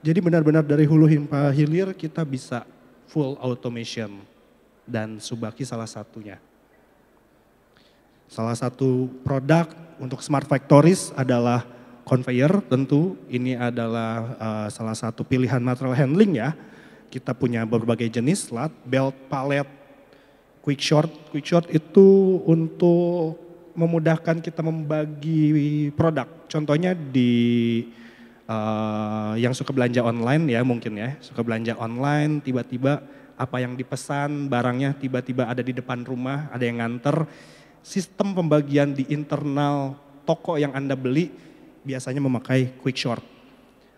Jadi benar-benar dari hulu hingga hilir kita bisa full automation, dan Subaki salah satunya. Salah satu produk untuk smart factories adalah conveyor, tentu ini adalah salah satu pilihan material handling ya. Kita punya berbagai jenis, slat, belt, palet, quick short. Quick short itu untuk memudahkan kita membagi produk. Contohnya di yang suka belanja online ya mungkin ya. Suka belanja online, tiba-tiba apa yang dipesan barangnya tiba-tiba ada di depan rumah, ada yang nganter. Sistem pembagian di internal toko yang Anda beli biasanya memakai quick short.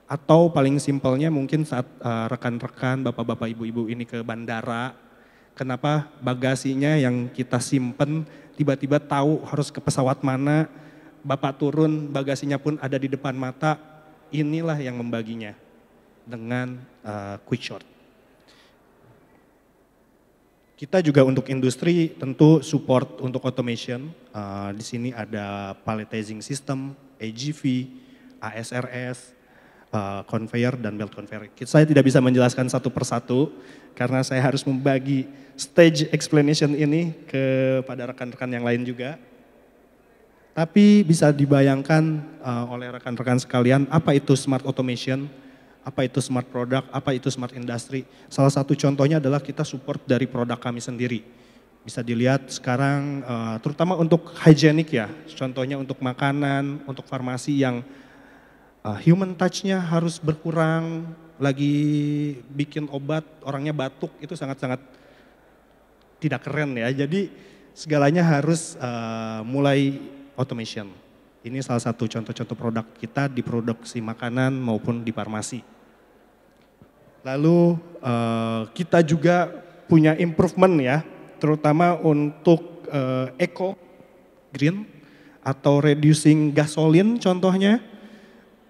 Atau paling simpelnya mungkin saat rekan-rekan, bapak-bapak, ibu-ibu ini ke bandara, kenapa bagasinya yang kita simpen tiba-tiba tahu harus ke pesawat mana, bapak turun bagasinya pun ada di depan mata, inilah yang membaginya dengan quick short. Kita juga untuk industri tentu support untuk automation, di sini ada palletizing system, AGV, ASRS, conveyor dan belt conveyor. Saya tidak bisa menjelaskan satu persatu karena saya harus membagi stage explanation ini kepada rekan-rekan yang lain juga. Tapi bisa dibayangkan oleh rekan-rekan sekalian apa itu smart automation, apa itu smart product, apa itu smart industry. Salah satu contohnya adalah kita support dari produk kami sendiri. Bisa dilihat sekarang terutama untuk higienik ya, contohnya untuk makanan, untuk farmasi yang human touch-nya harus berkurang, lagi bikin obat orangnya batuk itu sangat-sangat tidak keren ya. Jadi segalanya harus mulai automation. Ini salah satu contoh-contoh produk kita di produksi makanan maupun di farmasi. Lalu kita juga punya improvement ya, terutama untuk eco green atau reducing gasoline contohnya,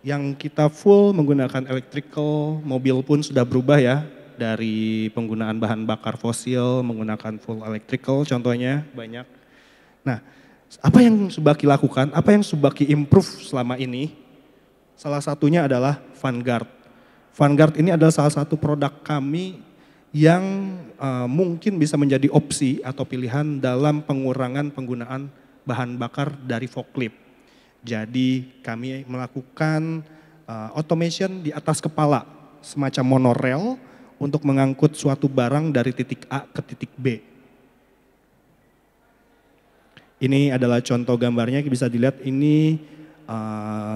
yang kita full menggunakan electrical, mobil pun sudah berubah ya, dari penggunaan bahan bakar fosil menggunakan full electrical contohnya banyak. Nah, apa yang Subaki lakukan, apa yang Subaki improve selama ini, salah satunya adalah Vanguard. Vanguard ini adalah salah satu produk kami yang mungkin bisa menjadi opsi atau pilihan dalam pengurangan penggunaan bahan bakar dari forklift. Jadi kami melakukan automation di atas kepala, semacam monorail untuk mengangkut suatu barang dari titik A ke titik B. Ini adalah contoh gambarnya, bisa dilihat ini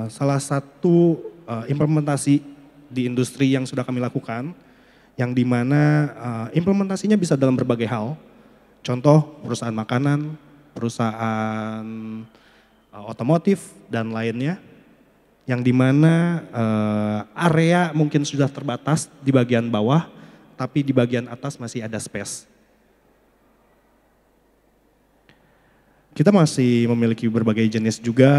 salah satu implementasi di industri yang sudah kami lakukan, yang dimana implementasinya bisa dalam berbagai hal. Contoh perusahaan makanan, perusahaan otomotif dan lainnya, yang dimana area mungkin sudah terbatas di bagian bawah, tapi di bagian atas masih ada space. Kita masih memiliki berbagai jenis juga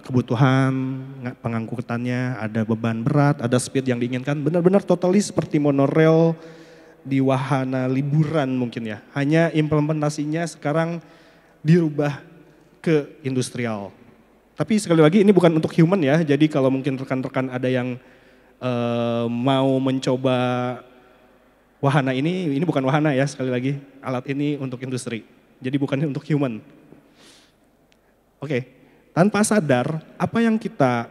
kebutuhan pengangkutannya, ada beban berat, ada speed yang diinginkan, benar-benar totally seperti monorail di wahana liburan mungkin ya. Hanya implementasinya sekarang dirubah ke industrial. Tapi sekali lagi ini bukan untuk human ya, jadi kalau mungkin rekan-rekan ada yang mau mencoba wahana ini bukan wahana ya, sekali lagi alat ini untuk industri, jadi bukan untuk human. Oke, tanpa sadar apa yang kita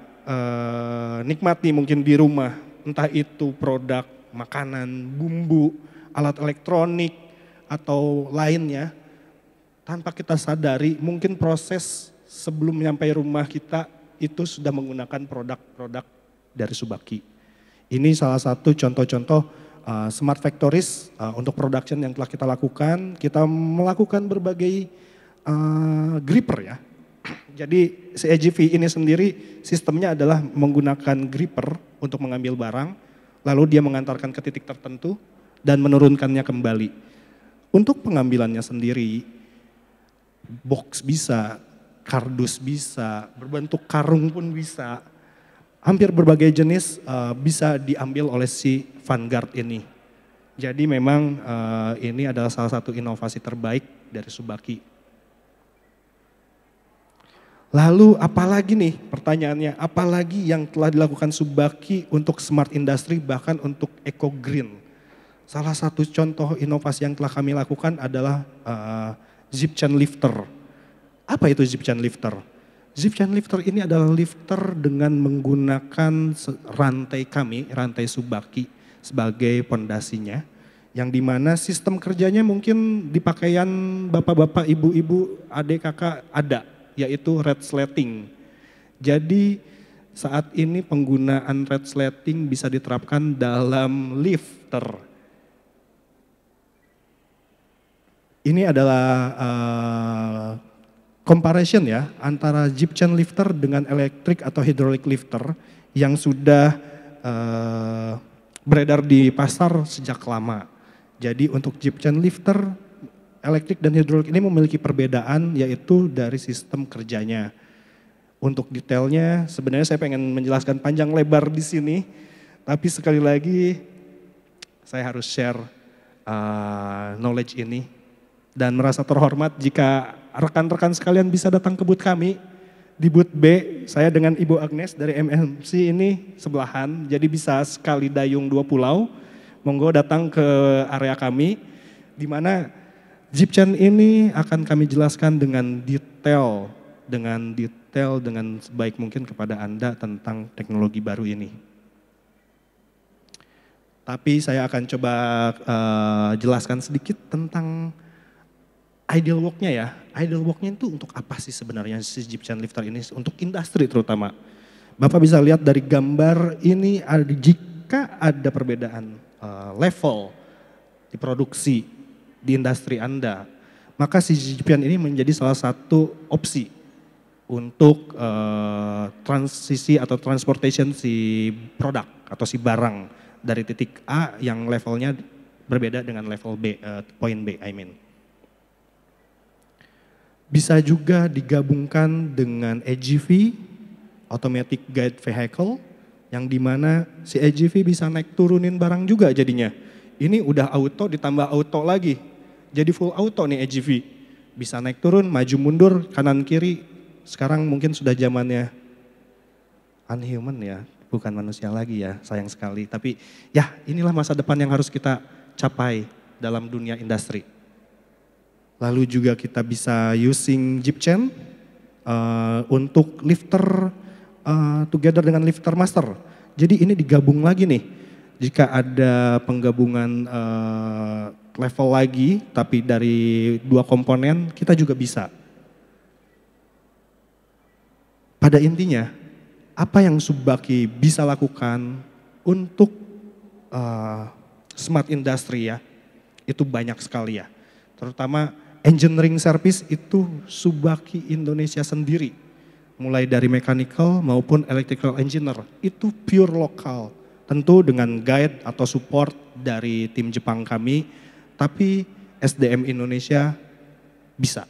nikmati mungkin di rumah, entah itu produk makanan, bumbu, alat elektronik, atau lainnya, tanpa kita sadari mungkin proses sebelum sampai rumah kita itu sudah menggunakan produk-produk dari Subaki. Ini salah satu contoh-contoh smart factories untuk production yang telah kita lakukan. Kita melakukan berbagai gripper ya. Jadi CAGV ini sendiri sistemnya adalah menggunakan gripper untuk mengambil barang, lalu dia mengantarkan ke titik tertentu dan menurunkannya kembali. Untuk pengambilannya sendiri, box bisa, kardus bisa, berbentuk karung pun bisa, hampir berbagai jenis bisa diambil oleh si Vanguard ini. Jadi memang ini adalah salah satu inovasi terbaik dari Subaki. Lalu apalagi nih pertanyaannya, apalagi yang telah dilakukan Subaki untuk smart industry bahkan untuk eco green. Salah satu contoh inovasi yang telah kami lakukan adalah zip chain lifter. Apa itu zip chain lifter? Zip chain lifter ini adalah lifter dengan menggunakan rantai kami, rantai Subaki sebagai pondasinya. Yang dimana sistem kerjanya mungkin di pakaian bapak-bapak, ibu-ibu, adik, kakak ada, yaitu red slating. Jadi saat ini penggunaan red slating bisa diterapkan dalam lifter. Ini adalah comparison ya antara zip chain lifter dengan electric atau hydraulic lifter yang sudah beredar di pasar sejak lama. Jadi untuk zip chain lifter, elektrik dan hidrolik ini memiliki perbedaan yaitu dari sistem kerjanya. Untuk detailnya sebenarnya saya pengen menjelaskan panjang lebar di sini, tapi sekali lagi saya harus share knowledge ini dan merasa terhormat jika rekan-rekan sekalian bisa datang ke booth kami di booth B, saya dengan Ibu Agnes dari MMC ini sebelahan, jadi bisa sekali dayung 2 pulau. Monggo datang ke area kami, di mana Jeepchen ini akan kami jelaskan dengan detail dengan sebaik mungkin kepada Anda tentang teknologi baru ini. Tapi saya akan coba jelaskan sedikit tentang ideal walk-nya ya. Ideal walk-nya itu untuk apa sih sebenarnya si Jeepchen lifter ini, untuk industri terutama. Bapak bisa lihat dari gambar ini, jika ada perbedaan level di produksi di industri Anda, maka si Jeepchen ini menjadi salah satu opsi untuk transisi atau transportation si produk atau si barang dari titik A yang levelnya berbeda dengan level B, point B I mean. Bisa juga digabungkan dengan AGV, Automatic Guide Vehicle, yang dimana si AGV bisa naik turunin barang juga jadinya. Ini udah auto ditambah auto lagi, jadi full auto nih AGV. Bisa naik turun, maju mundur, kanan kiri, sekarang mungkin sudah zamannya unhuman ya, bukan manusia lagi ya, sayang sekali. Tapi ya inilah masa depan yang harus kita capai dalam dunia industri. Lalu juga kita bisa using Jeepchen untuk lifter together dengan lifter master. Jadi ini digabung lagi nih. Jika ada penggabungan level lagi tapi dari 2 komponen, kita juga bisa. Pada intinya, apa yang Subaki bisa lakukan untuk smart industry ya, itu banyak sekali ya. Terutama engineering service itu Subaki Indonesia sendiri, mulai dari mechanical maupun electrical engineer, itu pure lokal. Tentu dengan guide atau support dari tim Jepang kami, tapi SDM Indonesia bisa.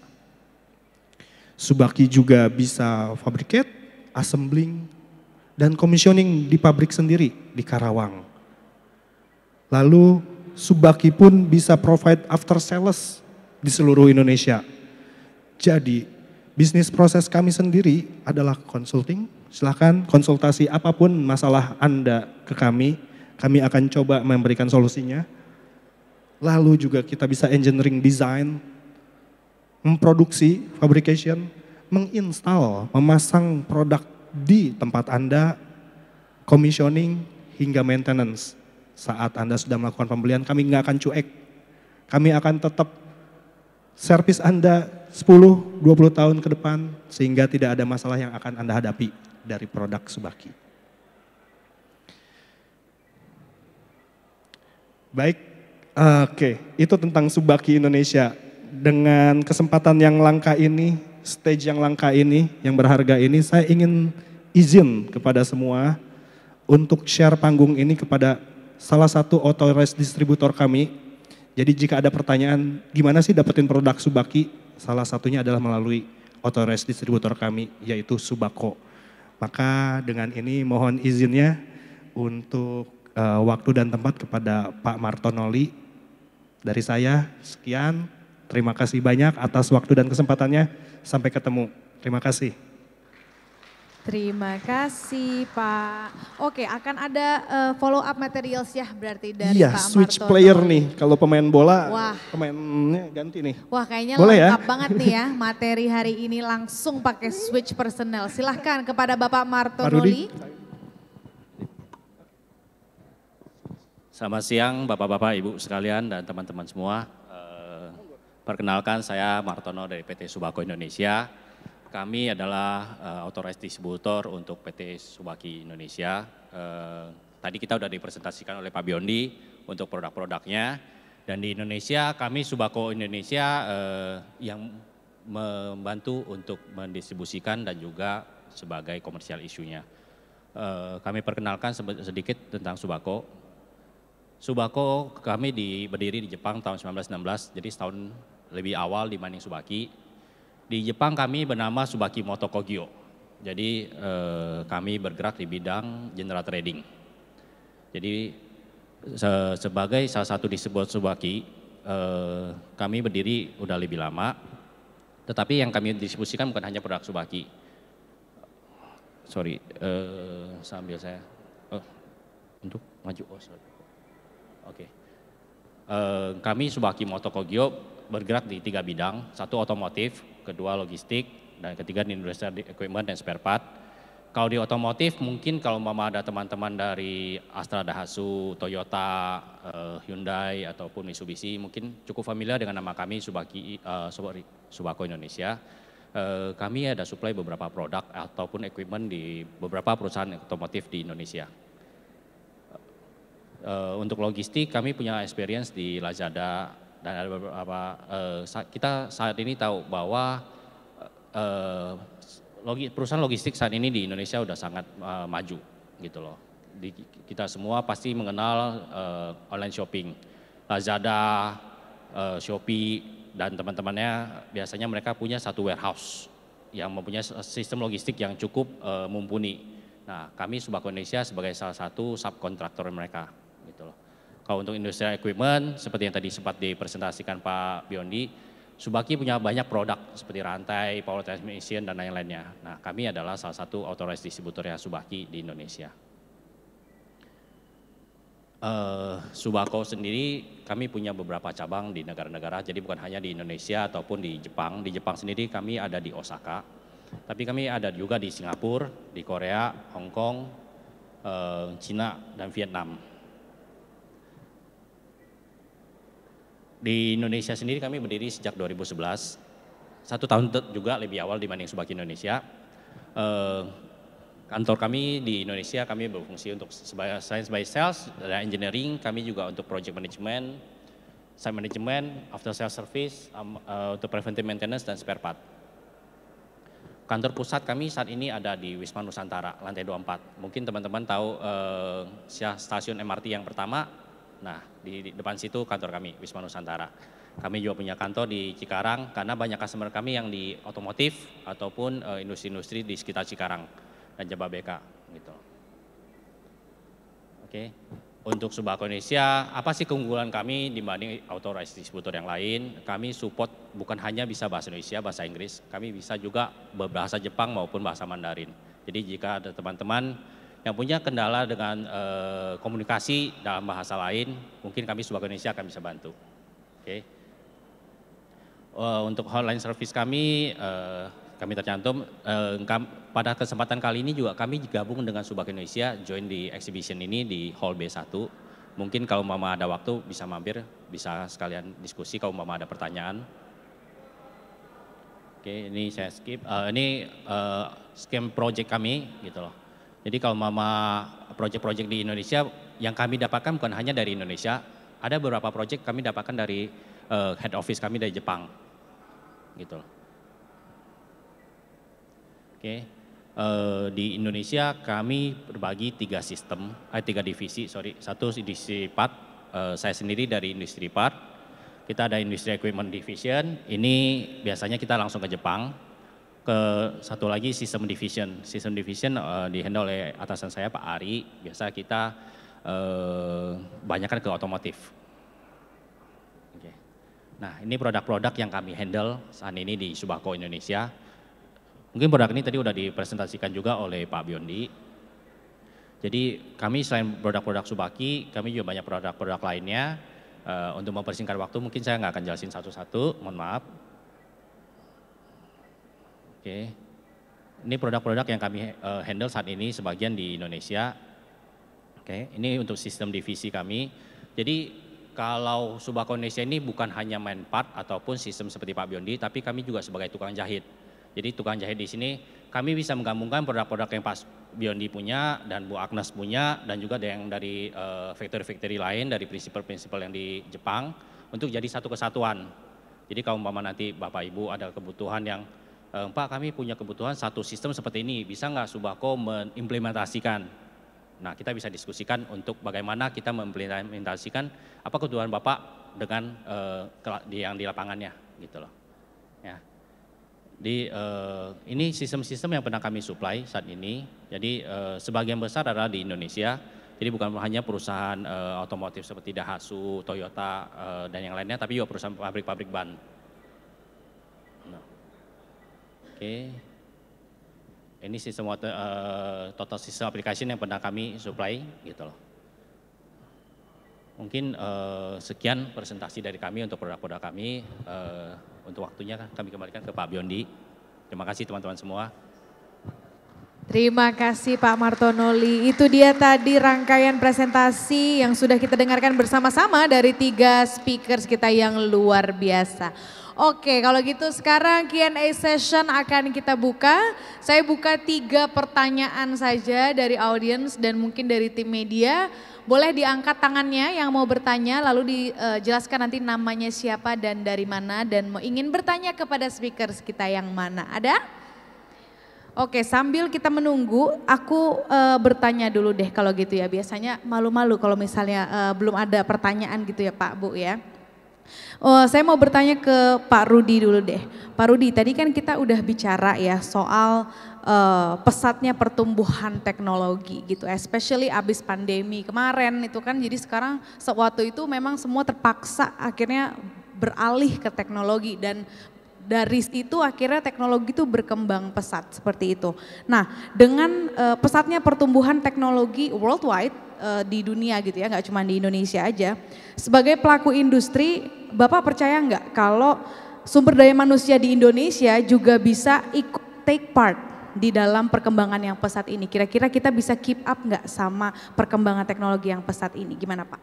Subaki juga bisa fabricate, assembling, dan commissioning di pabrik sendiri di Karawang. Lalu Subaki pun bisa provide after sales di seluruh Indonesia. Jadi bisnis proses kami sendiri adalah consulting. Silahkan konsultasi apapun masalah Anda ke kami akan coba memberikan solusinya. Lalu juga kita bisa engineering design, memproduksi, fabrication, menginstal, memasang produk di tempat Anda, commissioning hingga maintenance. Saat Anda sudah melakukan pembelian, kami nggak akan cuek. Kami akan tetap servis Anda 10-20 tahun ke depan sehingga tidak ada masalah yang akan Anda hadapi dari produk Subaki. Baik, oke, itu tentang Subaki Indonesia. Dengan kesempatan yang langka ini, stage yang langka ini, yang berharga ini, saya ingin izin kepada semua untuk share panggung ini kepada salah satu authorized distributor kami. Jadi jika ada pertanyaan, gimana sih dapetin produk Subaki? Salah satunya adalah melalui authorized distributor kami, yaitu Subako. Maka dengan ini mohon izinnya untuk waktu dan tempat kepada Pak Martonoli. Dari saya, sekian. Terima kasih banyak atas waktu dan kesempatannya. Sampai ketemu. Terima kasih. Terima kasih Pak. Oke, akan ada follow up materials ya berarti dari iya, Pak switch Martonoli. player nih. Kalau pemain bola, wah, pemainnya ganti nih. Wah, kayaknya boleh lengkap ya? banget nih ya materi hari ini, langsung pakai switch personnel. Silahkan kepada Bapak Martonoli. Selamat siang Bapak-Bapak, Ibu sekalian dan teman-teman semua. Perkenalkan saya Martono dari PT Subako Indonesia. Kami adalah authorized distributor untuk PT Subaki Indonesia. Tadi kita sudah dipresentasikan oleh Pak Biondi untuk produk-produknya. Dan di Indonesia kami Subako Indonesia yang membantu untuk mendistribusikan dan juga sebagai komersial isunya. Kami perkenalkan sedikit tentang Subako. Subako kami berdiri di Jepang tahun 1916, jadi setahun lebih awal dibanding Subaki. Di Jepang kami bernama Subaki Moto Kogyo. Jadi kami bergerak di bidang general trading. Jadi sebagai salah satu distributor Subaki, kami berdiri udah lebih lama. Tetapi yang kami distribusikan bukan hanya produk Subaki. sorry, sambil saya, untuk maju, sorry. Oke. Kami Subaki Moto Kogyo bergerak di 3 bidang, 1 otomotif, kedua logistik, dan ketiga di industrial equipment dan spare part. Kalau di otomotif mungkin kalau ada teman-teman dari Astra Daihatsu, Toyota, Hyundai ataupun Mitsubishi mungkin cukup familiar dengan nama kami Subako Indonesia. Kami ada supply beberapa produk ataupun equipment di beberapa perusahaan otomotif di Indonesia. Untuk logistik kami punya experience di Lazada dan ada beberapa, kita saat ini tahu bahwa perusahaan logistik saat ini di Indonesia udah sangat maju gitu loh. Kita semua pasti mengenal online shopping, Lazada, Shopee dan teman-temannya biasanya mereka punya satu warehouse yang mempunyai sistem logistik yang cukup mumpuni. Nah, kami Subako Indonesia sebagai salah satu subkontraktor mereka gitu loh. Kalau untuk industrial equipment seperti yang tadi sempat dipresentasikan Pak Biondi, Subaki punya banyak produk seperti rantai, power transmission dan lain-lainnya. Nah, kami adalah salah satu authorized distributornya Subaki di Indonesia. Subako sendiri kami punya beberapa cabang di negara-negara, jadi bukan hanya di Indonesia ataupun di Jepang. Di Jepang sendiri kami ada di Osaka, tapi kami ada juga di Singapura, di Korea, Hong Kong, Cina, dan Vietnam. Di Indonesia sendiri kami berdiri sejak 2011, 1 tahun juga lebih awal dibanding Subaki Indonesia. Kantor kami di Indonesia kami berfungsi untuk selain sebagai sales dan engineering, kami juga untuk project management, site management, after sales service, untuk preventive maintenance dan spare part. Kantor pusat kami saat ini ada di Wisma Nusantara, lantai 24. Mungkin teman-teman tahu stasiun MRT yang pertama. Nah, di depan situ kantor kami, Wisma Nusantara. Kami juga punya kantor di Cikarang karena banyak customer kami yang di otomotif ataupun industri-industri di sekitar Cikarang dan Jababeka gitu. Oke. Untuk Subako Indonesia, apa sih keunggulan kami dibanding authorized distributor yang lain? Kami support bukan hanya bisa bahasa Indonesia, bahasa Inggris, kami bisa juga berbahasa Jepang maupun bahasa Mandarin. Jadi jika ada teman-teman yang punya kendala dengan komunikasi dalam bahasa lain, mungkin kami Subako Indonesia akan bisa bantu. Oke. Untuk hotline service kami tercantum. Pada kesempatan kali ini juga kami gabung dengan Subako Indonesia, join di exhibition ini di Hall B1. Mungkin kalau Mama ada waktu bisa mampir, bisa sekalian diskusi kalau Mama ada pertanyaan. Oke, ini saya skip. Ini scheme project kami gitu loh. Jadi kalau Mama project-project di Indonesia yang kami dapatkan bukan hanya dari Indonesia, ada beberapa project kami dapatkan dari head office kami dari Jepang, gitu. Oke, di Indonesia kami berbagi 3 divisi, satu industri part, saya sendiri dari industri part, kita ada industri equipment division, ini biasanya kita langsung ke Jepang. Satu lagi sistem division dihandle oleh atasan saya Pak Ari, biasa kita banyakkan ke otomotif. Oke. Nah, ini produk-produk yang kami handle saat ini di Subako Indonesia. Mungkin produk ini tadi udah dipresentasikan juga oleh Pak Biondi. Jadi kami selain produk-produk Subaki, kami juga banyak produk-produk lainnya. Untuk mempersingkat waktu mungkin saya nggak akan jelasin satu-satu, mohon maaf. Oke, ini produk-produk yang kami handle saat ini sebagian di Indonesia. Oke, ini untuk sistem divisi kami. Jadi kalau Subako Indonesia ini bukan hanya main part ataupun sistem seperti Pak Biondi, tapi kami juga sebagai tukang jahit. Jadi tukang jahit di sini kami bisa menggabungkan produk-produk yang Pak Biondi punya dan Bu Agnes punya dan juga ada yang dari factory-factory lain dari prinsipal-prinsipal yang di Jepang untuk jadi satu kesatuan. Jadi kalau umpama nanti Bapak Ibu ada kebutuhan yang Pak kami punya kebutuhan satu sistem seperti ini, bisa nggak Subako mengimplementasikan? Nah kita bisa diskusikan untuk bagaimana kita mengimplementasikan apa kebutuhan Bapak dengan yang di lapangannya gitu loh. Ya. Ini sistem-sistem yang pernah kami supply saat ini, jadi sebagian besar adalah di Indonesia, jadi bukan hanya perusahaan otomotif seperti Daihatsu, Toyota, dan yang lainnya, tapi juga perusahaan pabrik-pabrik ban. Oke. Ini sistem total system application yang pernah kami supply gitu loh. Mungkin sekian presentasi dari kami untuk produk-produk kami. Untuk waktunya kami kembalikan ke Pak Biondi. Terima kasih teman-teman semua. Terima kasih Pak Martonoli. Itu dia tadi rangkaian presentasi yang sudah kita dengarkan bersama-sama dari 3 speakers kita yang luar biasa. Oke, kalau gitu sekarang Q&A session akan kita buka. Saya buka 3 pertanyaan saja dari audiens dan mungkin dari tim media. Boleh diangkat tangannya yang mau bertanya, lalu dijelaskan nanti namanya siapa dan dari mana dan mau ingin bertanya kepada speakers kita yang mana. Ada? Oke, sambil kita menunggu, aku bertanya dulu deh kalau gitu ya. Biasanya malu-malu kalau misalnya belum ada pertanyaan gitu ya Pak, Bu ya. Saya mau bertanya ke Pak Rudi dulu deh. Pak Rudi, tadi kan kita udah bicara ya soal pesatnya pertumbuhan teknologi gitu, especially abis pandemi kemarin itu kan, jadi sekarang waktu itu memang semua terpaksa akhirnya beralih ke teknologi dan dari itu akhirnya teknologi itu berkembang pesat seperti itu. Nah, dengan pesatnya pertumbuhan teknologi worldwide di dunia gitu ya, nggak cuma di Indonesia aja. Sebagai pelaku industri, Bapak percaya nggak kalau sumber daya manusia di Indonesia juga bisa ikut take part di dalam perkembangan yang pesat ini? Kira-kira kita bisa keep up nggak sama perkembangan teknologi yang pesat ini? Gimana Pak?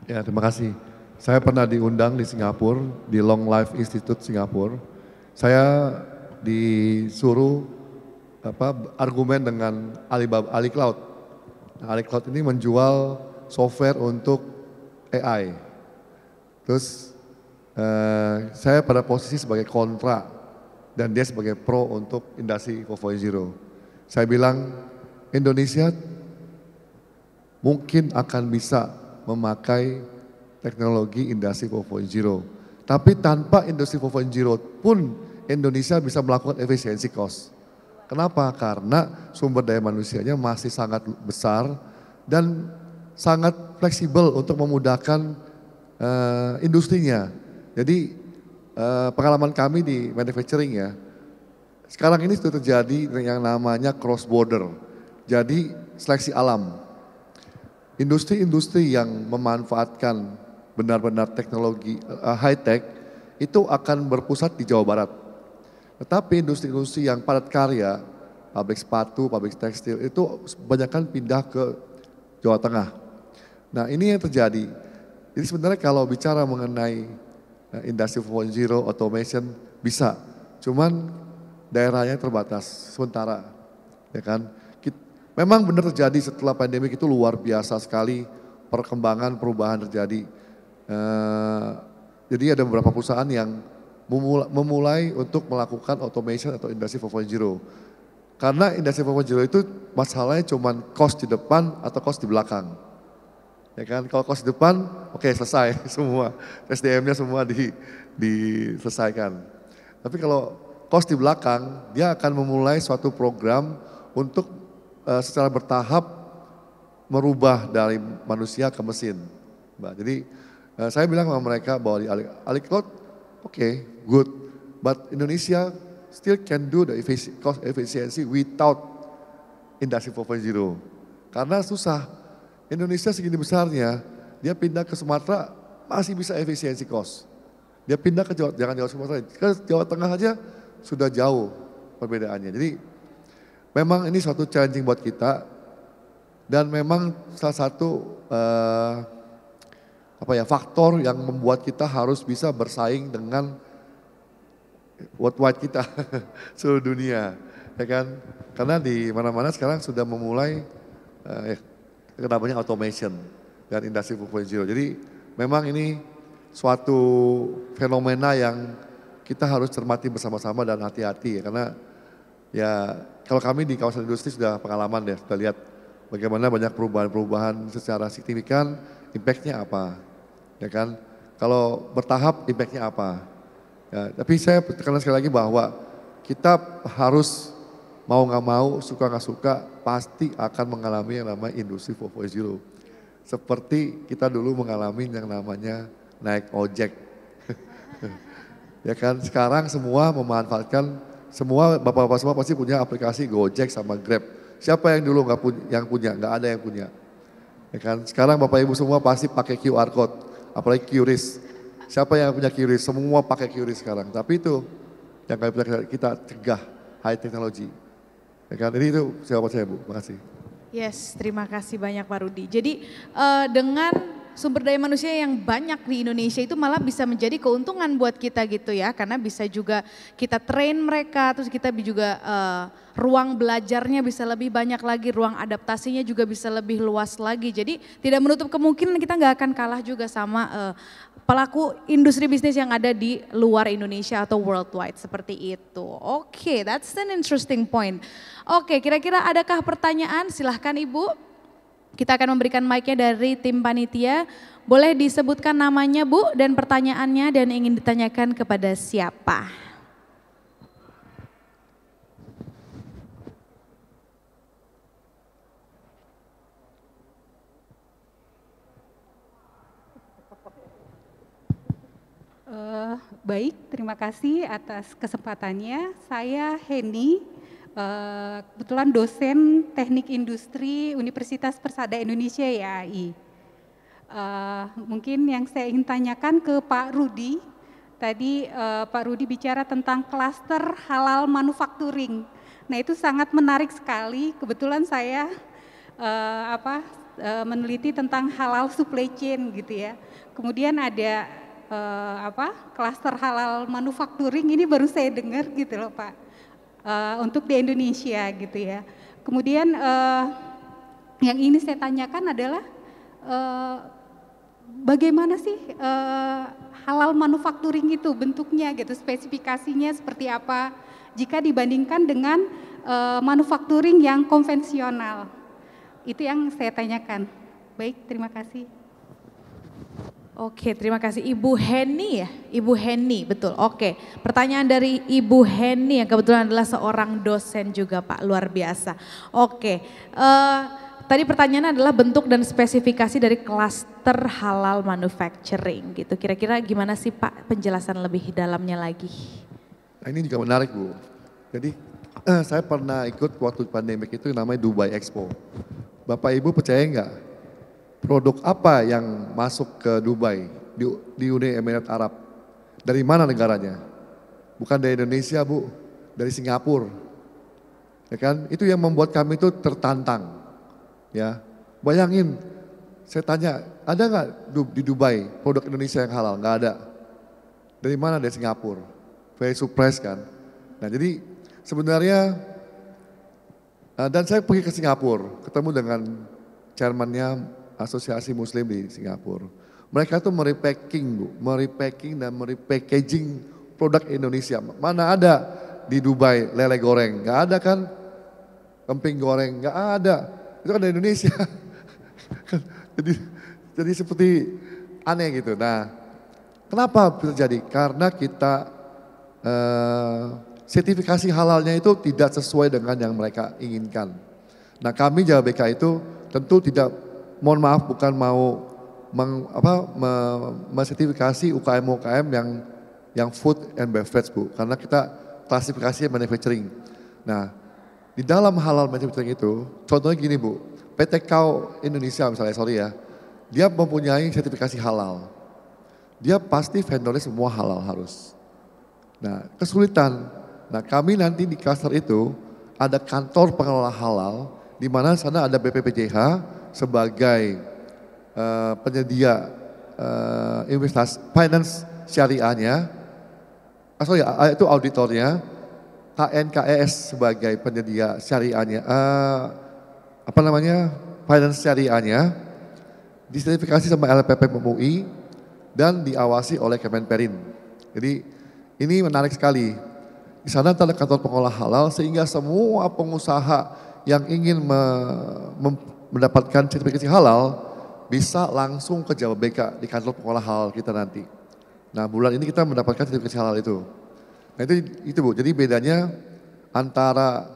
Ya, terima kasih. Saya pernah diundang di Singapura, di Long Life Institute Singapura. Saya disuruh argumen dengan Ali Cloud. Nah, Ali Cloud ini menjual software untuk AI. Terus saya pada posisi sebagai kontra dan dia sebagai pro untuk industri 4.0. Saya bilang Indonesia mungkin akan bisa memakai teknologi industri 4.0. Tapi tanpa industri 4.0 pun Indonesia bisa melakukan efisiensi cost. Kenapa? Karena sumber daya manusianya masih sangat besar dan sangat fleksibel untuk memudahkan industrinya. Jadi pengalaman kami di manufacturing ya, sekarang ini sudah terjadi yang namanya cross border. Jadi seleksi alam. Industri-industri yang memanfaatkan benar-benar teknologi high tech itu akan berpusat di Jawa Barat. Tetapi industri-industri yang padat karya, pabrik sepatu, pabrik tekstil itu kebanyakan pindah ke Jawa Tengah. Nah, ini yang terjadi. Jadi sebenarnya kalau bicara mengenai industri 4.0 automation bisa, cuman daerahnya terbatas sementara, ya kan. Memang benar terjadi setelah pandemi itu luar biasa sekali perkembangan perubahan terjadi. Jadi ada beberapa perusahaan yang memulai untuk melakukan automation atau industri 4.0. Karena industri 4.0 itu masalahnya cuma cost di depan atau cost di belakang. Ya kan, kalau cost di depan oke, selesai semua, SDM-nya semua diselesaikan. Tapi kalau cost di belakang, dia akan memulai suatu program untuk secara bertahap merubah dari manusia ke mesin. Jadi saya bilang sama mereka bahwa di Ali Cloud, okay, good, but Indonesia still can do the cost efficiency without industri 4.0. Karena susah, Indonesia segini besarnya, dia pindah ke Sumatera masih bisa efisiensi cost. Dia pindah ke jangan Jawa Sumatera, ke Jawa Tengah aja sudah jauh perbedaannya. Jadi memang ini suatu challenging buat kita dan memang salah satu faktor yang membuat kita harus bisa bersaing dengan worldwide kita seluruh dunia, ya kan? Karena di mana-mana sekarang sudah memulai namanya automation dan industri 4.0. Jadi memang ini suatu fenomena yang kita harus cermati bersama-sama dan hati-hati ya, karena ya kalau kami di kawasan industri sudah pengalaman ya, sudah lihat bagaimana banyak perubahan-perubahan secara signifikan, impact-nya apa. Ya kan, kalau bertahap impact-nya apa. Ya, tapi saya tekankan sekali lagi bahwa kita harus mau nggak mau, suka nggak suka, pasti akan mengalami yang namanya industri 4.0. Seperti kita dulu mengalami yang namanya naik ojek. Ya kan, sekarang semua memanfaatkan semua bapak-bapak semua pasti punya aplikasi Gojek sama Grab. Siapa yang dulu nggak punya? Nggak ada yang punya. Ya kan? Sekarang bapak ibu semua pasti pakai QR code, apalagi QRIS. Siapa yang punya QRIS? Semua pakai QRIS sekarang. Tapi itu yang kita cegah, high technology. Ya kan? Ini itu jawaban saya Bu. Terima kasih. Yes, terima kasih banyak Pak Rudi. Jadi dengan sumber daya manusia yang banyak di Indonesia itu malah bisa menjadi keuntungan buat kita gitu ya. Karena bisa juga kita train mereka, terus kita juga ruang belajarnya bisa lebih banyak lagi, ruang adaptasinya juga bisa lebih luas lagi. Jadi tidak menutup kemungkinan kita nggak akan kalah juga sama pelaku industri bisnis yang ada di luar Indonesia atau worldwide seperti itu. Oke, that's an interesting point. Oke, kira-kira adakah pertanyaan? Silahkan Ibu. Kita akan memberikan mic-nya dari tim panitia. Boleh disebutkan namanya Bu dan pertanyaannya dan ingin ditanyakan kepada siapa? Baik, terima kasih atas kesempatannya. Saya Heni, kebetulan dosen Teknik Industri Universitas Persada Indonesia YAI. Mungkin yang saya ingin tanyakan ke Pak Rudi, tadi Pak Rudi bicara tentang klaster halal manufacturing. Nah itu sangat menarik sekali, kebetulan saya meneliti tentang halal supply chain gitu ya. Kemudian ada klaster halal manufacturing, ini baru saya dengar gitu loh Pak, untuk di Indonesia gitu ya. Kemudian yang ini saya tanyakan adalah bagaimana sih halal manufacturing itu bentuknya gitu, spesifikasinya seperti apa jika dibandingkan dengan manufacturing yang konvensional. Itu yang saya tanyakan. Baik, terima kasih. Oke, terima kasih Ibu Heni ya, Ibu Heni, betul. Oke, pertanyaan dari Ibu Heni yang kebetulan adalah seorang dosen juga Pak, luar biasa. Oke, tadi pertanyaannya adalah bentuk dan spesifikasi dari klaster halal manufacturing gitu. Kira-kira gimana sih Pak penjelasan lebih dalamnya lagi? Nah, ini juga menarik Bu. Jadi saya pernah ikut waktu pandemi itu namanya Dubai Expo. Bapak Ibu percaya nggak? Produk apa yang masuk ke Dubai di Uni Emirat Arab? Dari mana negaranya? Bukan dari Indonesia Bu, dari Singapura. Ya kan? Itu yang membuat kami itu tertantang. Ya, bayangin, saya tanya, ada nggak di Dubai produk Indonesia yang halal? Nggak ada. Dari mana? Dari Singapura. Very surprise kan? Nah jadi sebenarnya, dan saya pergi ke Singapura, ketemu dengan chairman-nya Asosiasi Muslim di Singapura. Mereka tuh merepacking Bu, merepacking dan merepackaging produk Indonesia. Mana ada di Dubai lele goreng, nggak ada kan? Kemping goreng, nggak ada. Itu kan dari Indonesia. jadi seperti aneh gitu. Nah, kenapa terjadi? Karena kita sertifikasi halalnya itu tidak sesuai dengan yang mereka inginkan. Nah, kami JABK itu tentu tidak, mohon maaf, bukan mau mensertifikasi UKM-UKM yang food and beverage Bu, karena kita klasifikasi manufacturing. Nah, di dalam halal manufacturing itu, contohnya gini Bu, PT Kau Indonesia misalnya, sorry ya, dia mempunyai sertifikasi halal. Dia pasti vendornya semua halal harus. Nah, kesulitan. Nah, kami nanti di cluster itu ada kantor pengelola halal, di mana sana ada BPPJH sebagai penyedia investasi finance syariahnya, itu auditornya, KNKES sebagai penyedia syariahnya, finance syariahnya, disertifikasi sama LPP MUI dan diawasi oleh Kemenperin. Jadi ini menarik sekali. Di sana ada kantor pengolah halal sehingga semua pengusaha yang ingin mendapatkan sertifikasi halal bisa langsung ke JABK di kantor pengolah halal kita nanti. Nah, bulan ini kita mendapatkan sertifikasi halal itu. Nah, itu Bu. Jadi bedanya antara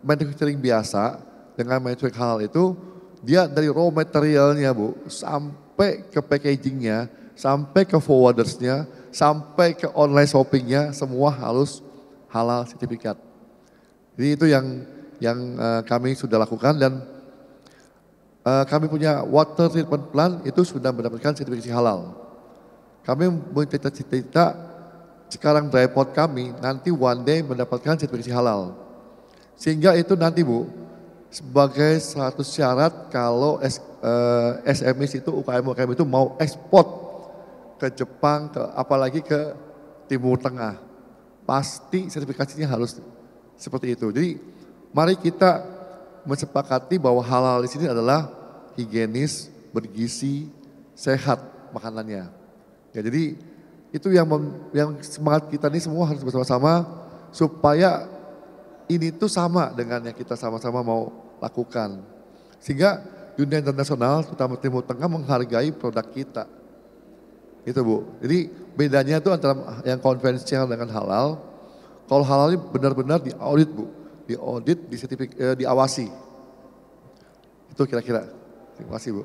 manufacturing biasa dengan manufacturing halal itu, dia dari raw materialnya Bu, sampai ke packagingnya, sampai ke forwardersnya, sampai ke online shoppingnya, semua harus halal sertifikat. Jadi itu yang kami sudah lakukan dan kami punya water treatment plant itu sudah mendapatkan sertifikasi halal. Kami mempunyai cita-cita sekarang dry pot kami nanti one day mendapatkan sertifikasi halal. Sehingga itu nanti Bu, sebagai satu syarat kalau SMEs itu UKM itu mau ekspor ke Jepang, apalagi ke Timur Tengah, pasti sertifikasinya harus seperti itu. Jadi mari kita mensepakati bahwa halal di sini adalah higienis, bergizi, sehat makanannya. Ya, jadi itu yang semangat kita ini semua harus bersama-sama supaya ini tuh sama dengan yang kita sama-sama mau lakukan. Sehingga dunia internasional, terutama Timur Tengah menghargai produk kita. Itu Bu. Jadi bedanya itu antara yang konvensional dengan halal. Kalau halal ini benar-benar diaudit Bu. Diaudit, diawasi. Itu kira-kira. Terima kasih Bu.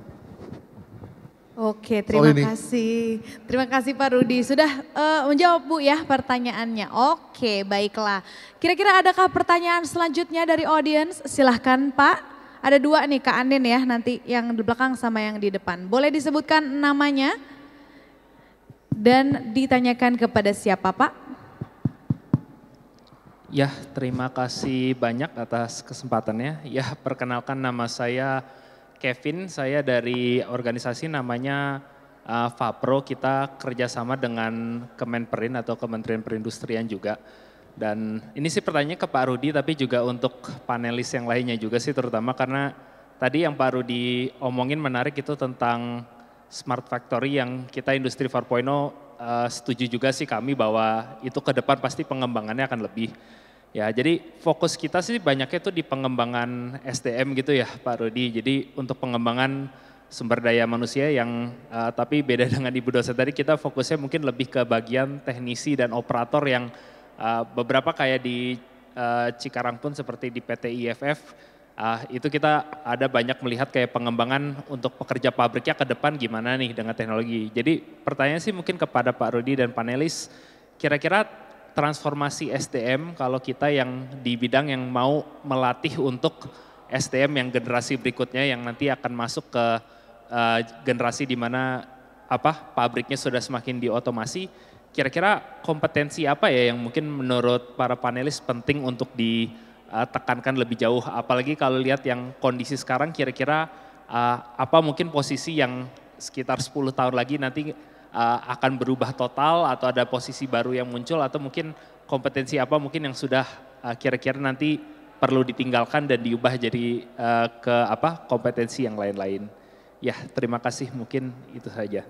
Oke, terima kasih. Terima kasih Pak Rudi. Sudah menjawab Bu ya pertanyaannya. Oke, baiklah. Kira-kira adakah pertanyaan selanjutnya dari audiens? Silahkan Pak. Ada dua nih Kak Andin ya, nanti yang di belakang sama yang di depan. Boleh disebutkan namanya dan ditanyakan kepada siapa Pak? Ya, terima kasih banyak atas kesempatannya. Ya, perkenalkan nama saya Kevin, saya dari organisasi namanya FAPRO, kita kerjasama dengan Kemenperin atau Kementerian Perindustrian juga. Dan ini sih pertanyaannya ke Pak Rudi, tapi juga untuk panelis yang lainnya juga sih, terutama karena tadi yang Pak Rudi omongin menarik itu tentang Smart Factory yang kita Industri 4.0 setuju juga sih kami bahwa itu ke depan pasti pengembangannya akan lebih. Ya, jadi fokus kita sih banyaknya itu di pengembangan SDM gitu ya Pak Rudi. Jadi untuk pengembangan sumber daya manusia yang tapi beda dengan Ibu dosen tadi, kita fokusnya mungkin lebih ke bagian teknisi dan operator yang beberapa kayak di Cikarang pun seperti di PT IFF, itu kita ada banyak melihat kayak pengembangan untuk pekerja pabriknya ke depan gimana nih dengan teknologi. Jadi pertanyaan sih mungkin kepada Pak Rudi dan panelis, kira-kira transformasi SDM kalau kita yang di bidang yang mau melatih untuk SDM yang generasi berikutnya yang nanti akan masuk ke generasi di mana pabriknya sudah semakin diotomasi, kira-kira kompetensi apa ya yang mungkin menurut para panelis penting untuk ditekankan lebih jauh, apalagi kalau lihat yang kondisi sekarang, kira-kira apa mungkin posisi yang sekitar 10 tahun lagi nanti akan berubah total atau ada posisi baru yang muncul, atau mungkin kompetensi apa mungkin yang sudah kira-kira nanti perlu ditinggalkan dan diubah jadi ke kompetensi yang lain-lain. Ya, terima kasih, mungkin itu saja.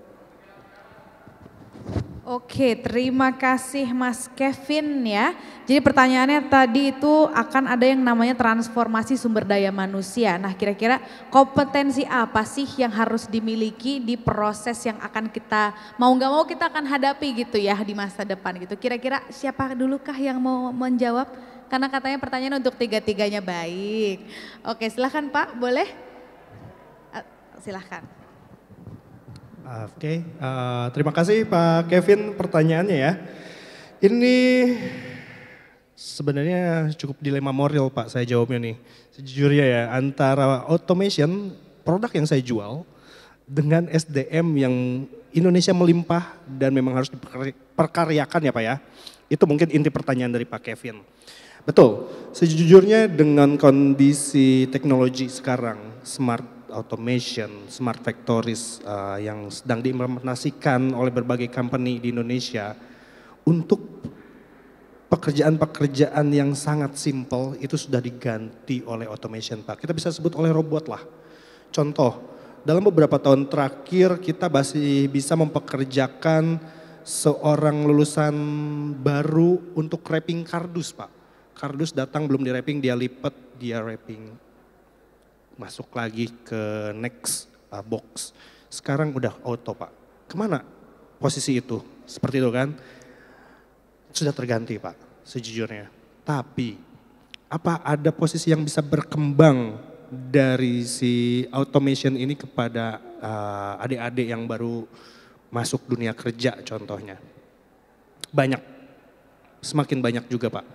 Oke, terima kasih Mas Kevin ya. Jadi pertanyaannya tadi itu akan ada yang namanya transformasi sumber daya manusia. Nah, kira-kira kompetensi apa sih yang harus dimiliki di proses yang akan kita mau nggak mau kita akan hadapi gitu ya di masa depan gitu. Kira-kira siapa dulukah yang mau menjawab? Karena katanya pertanyaan untuk tiga-tiganya baik. Oke, silahkan Pak, boleh? Silahkan. Oke, terima kasih Pak Kevin pertanyaannya ya. Ini sebenarnya cukup dilema moral Pak saya jawabnya nih. Sejujurnya ya, antara automation produk yang saya jual dengan SDM yang Indonesia melimpah dan memang harus diperkaryakan ya Pak ya. Itu mungkin inti pertanyaan dari Pak Kevin. Betul, sejujurnya dengan kondisi teknologi sekarang, smart automation, smart factories yang sedang diimplementasikan oleh berbagai company di Indonesia untuk pekerjaan-pekerjaan yang sangat simple itu sudah diganti oleh automation Pak. Kita bisa sebut oleh robot lah. Contoh, dalam beberapa tahun terakhir kita masih bisa mempekerjakan seorang lulusan baru untuk wrapping kardus Pak. Kardus datang belum di wrapping, dia lipat, dia wrapping. Masuk lagi ke next box. Sekarang udah auto Pak. Kemana posisi itu? Seperti itu kan? Sudah terganti Pak sejujurnya. Tapi apa ada posisi yang bisa berkembang dari si automation ini kepada adik-adik yang baru masuk dunia kerja contohnya? Banyak. Semakin banyak juga Pak.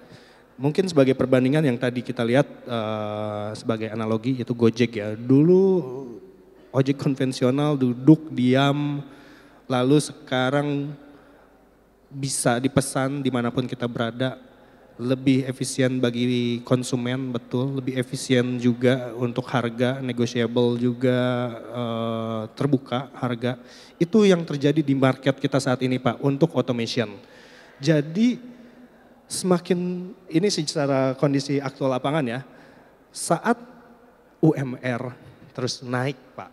Mungkin sebagai perbandingan yang tadi kita lihat sebagai analogi itu Gojek ya. Dulu ojek konvensional duduk, diam, lalu sekarang bisa dipesan dimanapun kita berada. Lebih efisien bagi konsumen, betul. Lebih efisien juga untuk harga, negotiable juga, terbuka harga. Itu yang terjadi di market kita saat ini Pak, untuk automation. Jadi semakin, ini secara kondisi aktual lapangan ya, saat UMR terus naik Pak.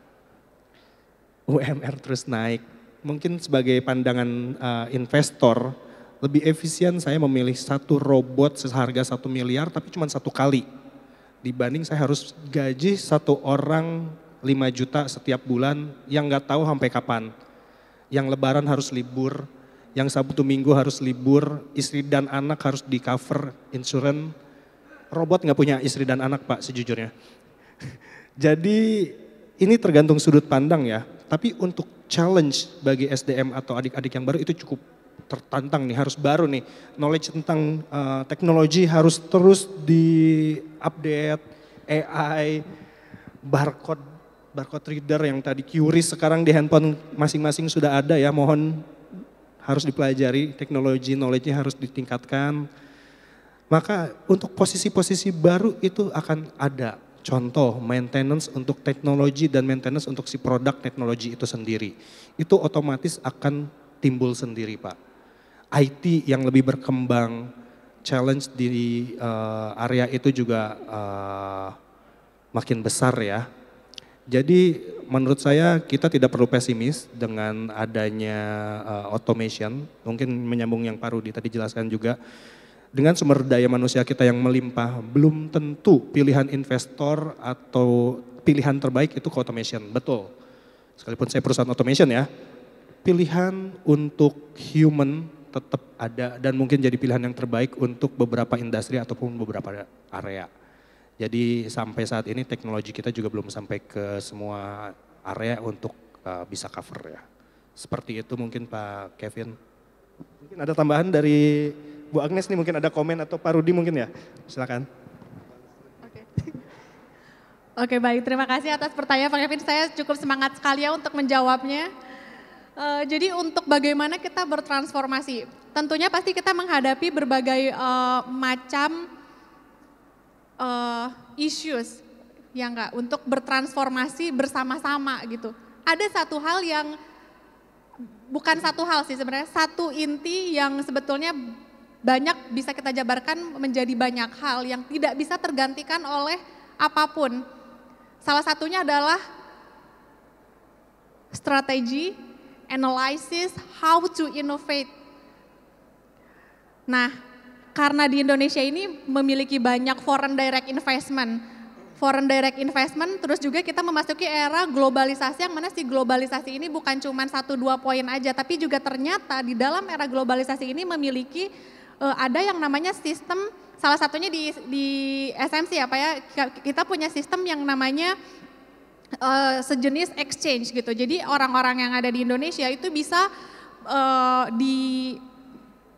UMR terus naik, mungkin sebagai pandangan investor, lebih efisien saya memilih satu robot seharga 1 miliar tapi cuma 1 kali. Dibanding saya harus gaji satu orang 5 juta setiap bulan yang nggak tahu sampai kapan. Yang lebaran harus libur, yang Sabtu Minggu harus libur, istri dan anak harus di cover insurance. Robot nggak punya istri dan anak Pak sejujurnya. Jadi ini tergantung sudut pandang ya. Tapi untuk challenge bagi SDM atau adik-adik yang baru itu cukup tertantang nih, harus baru nih. Knowledge tentang teknologi harus terus di-update, AI, barcode reader yang tadi QRIS sekarang di handphone masing-masing sudah ada ya, mohon harus dipelajari, teknologi knowledge-nya harus ditingkatkan. Maka untuk posisi-posisi baru itu akan ada. Contoh maintenance untuk teknologi dan maintenance untuk si produk teknologi itu sendiri. Itu otomatis akan timbul sendiri Pak. IT yang lebih berkembang, challenge di area itu juga makin besar ya. Jadi menurut saya kita tidak perlu pesimis dengan adanya automation. Mungkin menyambung yang Pak Rudi tadi jelaskan juga. Dengan sumber daya manusia kita yang melimpah, belum tentu pilihan investor atau pilihan terbaik itu ke automation. Betul. Sekalipun saya perusahaan automation ya, pilihan untuk human tetap ada dan mungkin jadi pilihan yang terbaik untuk beberapa industri ataupun beberapa area. Jadi sampai saat ini teknologi kita juga belum sampai ke semua area untuk bisa cover ya. Seperti itu mungkin Pak Kevin. Mungkin ada tambahan dari Bu Agnes nih, mungkin ada komen atau Pak Rudi mungkin ya, silakan. Oke baik, terima kasih atas pertanyaan Pak Kevin, saya cukup semangat sekali ya untuk menjawabnya. Jadi untuk bagaimana kita bertransformasi, tentunya pasti kita menghadapi berbagai macam issues, ya enggak, untuk bertransformasi bersama-sama gitu. Ada satu hal yang, bukan satu hal sih sebenarnya, satu inti yang sebetulnya banyak bisa kita jabarkan menjadi banyak hal yang tidak bisa tergantikan oleh apapun. Salah satunya adalah strategi, analysis, how to innovate. Nah, karena di Indonesia ini memiliki banyak foreign direct investment, terus juga kita memasuki era globalisasi yang mana si globalisasi ini bukan cuma 1-2 poin aja, tapi juga ternyata di dalam era globalisasi ini memiliki ada yang namanya sistem, salah satunya di SMC ya Pak ya, kita punya sistem yang namanya sejenis exchange gitu. Jadi orang-orang yang ada di Indonesia itu bisa di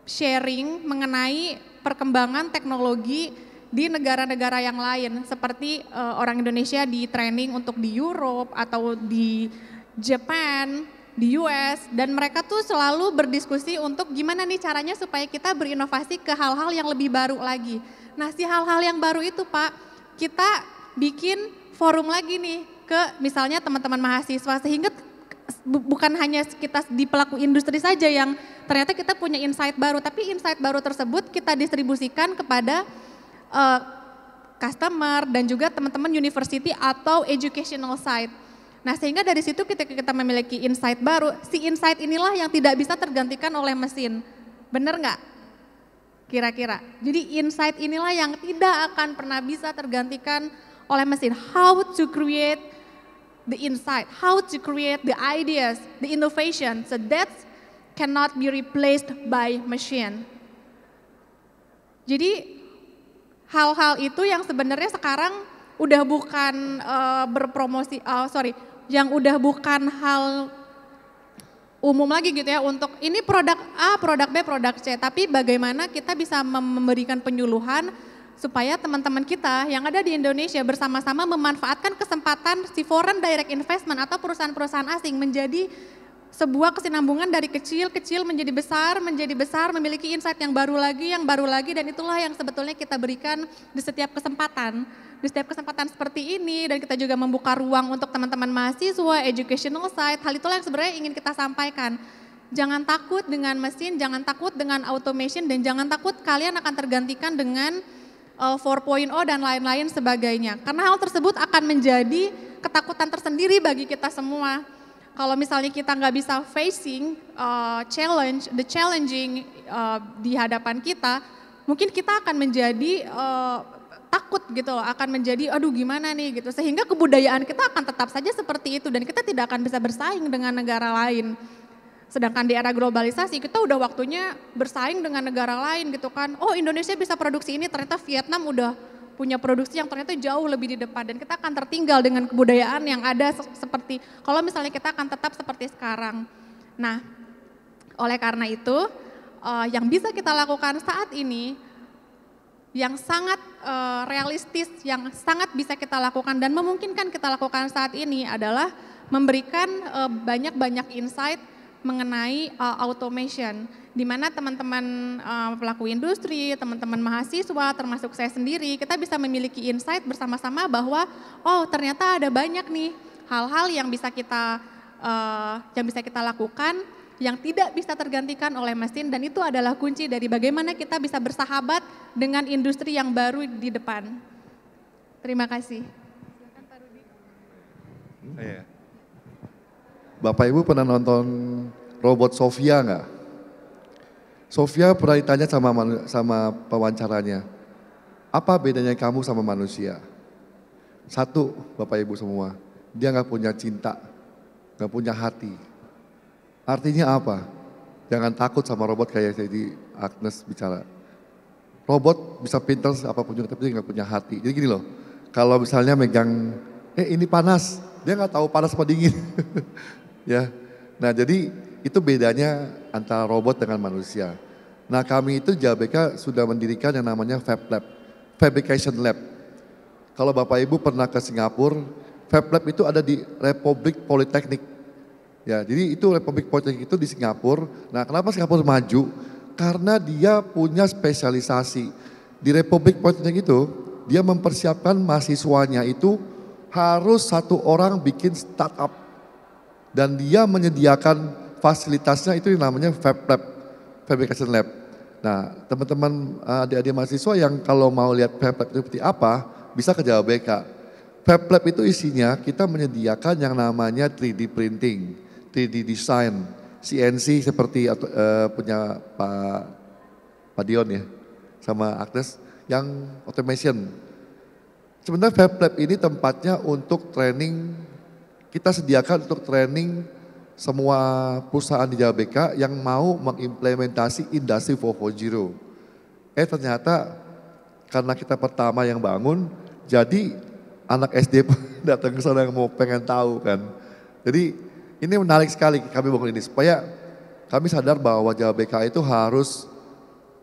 sharing mengenai perkembangan teknologi di negara-negara yang lain. Seperti orang Indonesia di training untuk di Europe atau di Japan, di US, dan mereka tuh selalu berdiskusi untuk gimana nih caranya supaya kita berinovasi ke hal-hal yang lebih baru lagi. Nah si hal-hal yang baru itu Pak, kita bikin forum lagi nih ke misalnya teman-teman mahasiswa, sehingga bukan hanya kita di pelaku industri saja yang ternyata kita punya insight baru, tapi insight baru tersebut kita distribusikan kepada customer dan juga teman-teman university atau educational side. Nah sehingga dari situ ketika kita memiliki insight baru, si insight inilah yang tidak bisa tergantikan oleh mesin. Benar nggak? Kira-kira. Jadi insight inilah yang tidak akan pernah bisa tergantikan oleh mesin. How to create the insight, how to create the ideas, the innovation, so that cannot be replaced by machine. Jadi hal-hal itu yang sebenarnya sekarang udah bukan yang udah bukan hal umum lagi gitu ya untuk ini produk A, produk B, produk C. Tapi bagaimana kita bisa memberikan penyuluhan supaya teman-teman kita yang ada di Indonesia bersama-sama memanfaatkan kesempatan si foreign direct investment atau perusahaan-perusahaan asing menjadi sebuah kesinambungan dari kecil menjadi besar, memiliki insight yang baru lagi, dan itulah yang sebetulnya kita berikan di setiap kesempatan. Di setiap kesempatan seperti ini, dan kita juga membuka ruang untuk teman-teman mahasiswa, educational side, hal itulah yang sebenarnya ingin kita sampaikan. Jangan takut dengan mesin, jangan takut dengan automation, dan jangan takut kalian akan tergantikan dengan 4.0 dan lain-lain sebagainya. Karena hal tersebut akan menjadi ketakutan tersendiri bagi kita semua. Kalau misalnya kita nggak bisa facing challenging di hadapan kita, mungkin kita akan menjadi takut gitu loh, akan menjadi aduh gimana nih gitu. Sehingga kebudayaan kita akan tetap saja seperti itu dan kita tidak akan bisa bersaing dengan negara lain. Sedangkan di era globalisasi kita udah waktunya bersaing dengan negara lain gitu kan. Oh Indonesia bisa produksi ini, ternyata Vietnam udah punya produksi yang ternyata jauh lebih di depan dan kita akan tertinggal dengan kebudayaan yang ada seperti kalau misalnya kita akan tetap seperti sekarang. Nah, oleh karena itu yang bisa kita lakukan saat ini yang sangat realistis, yang sangat bisa kita lakukan dan memungkinkan kita lakukan saat ini adalah memberikan banyak-banyak insight mengenai automation, di mana teman-teman pelaku industri, teman-teman mahasiswa, termasuk saya sendiri, kita bisa memiliki insight bersama-sama bahwa oh ternyata ada banyak nih hal-hal yang bisa kita lakukan yang tidak bisa tergantikan oleh mesin dan itu adalah kunci dari bagaimana kita bisa bersahabat dengan industri yang baru di depan. Terima kasih. Bapak Ibu pernah nonton robot Sofia nggak? Sofia pernah ditanya sama pewawancaranya, apa bedanya kamu sama manusia? Satu, Bapak Ibu semua, dia nggak punya cinta, nggak punya hati. Artinya apa? Jangan takut sama robot kayak tadi Agnes bicara. Robot bisa pintar apapun juga, tapi dia nggak punya hati. Jadi gini loh, kalau misalnya megang, ini panas, dia nggak tahu panas apa dingin. Ya, nah jadi itu bedanya antara robot dengan manusia. Nah kami itu JABK sudah mendirikan yang namanya Fab Lab, Fabrication Lab. Kalau Bapak Ibu pernah ke Singapura, Fab Lab itu ada di Republik Politeknik. Ya, jadi itu Republik Politeknik itu di Singapura. Nah kenapa Singapura maju? Karena dia punya spesialisasi. Di Republik Politeknik itu, dia mempersiapkan mahasiswanya itu harus satu orang bikin startup. Dan dia menyediakan fasilitasnya itu yang namanya Fab Lab, Fabrication Lab. Nah teman-teman adik-adik mahasiswa yang kalau mau lihat Fab Lab itu seperti apa, bisa ke JABK. Fab Lab itu isinya kita menyediakan yang namanya 3D printing, 3D design, CNC seperti punya Pak Dion ya, sama Agnes yang automation. Sebenarnya Fab Lab ini tempatnya untuk training. Kita sediakan untuk training semua perusahaan di JABK yang mau mengimplementasi Industri 4.0. Ternyata karena kita pertama yang bangun, jadi anak SD datang ke sana yang mau pengen tahu kan. Jadi ini menarik sekali kami bangun ini supaya kami sadar bahwa JABK itu harus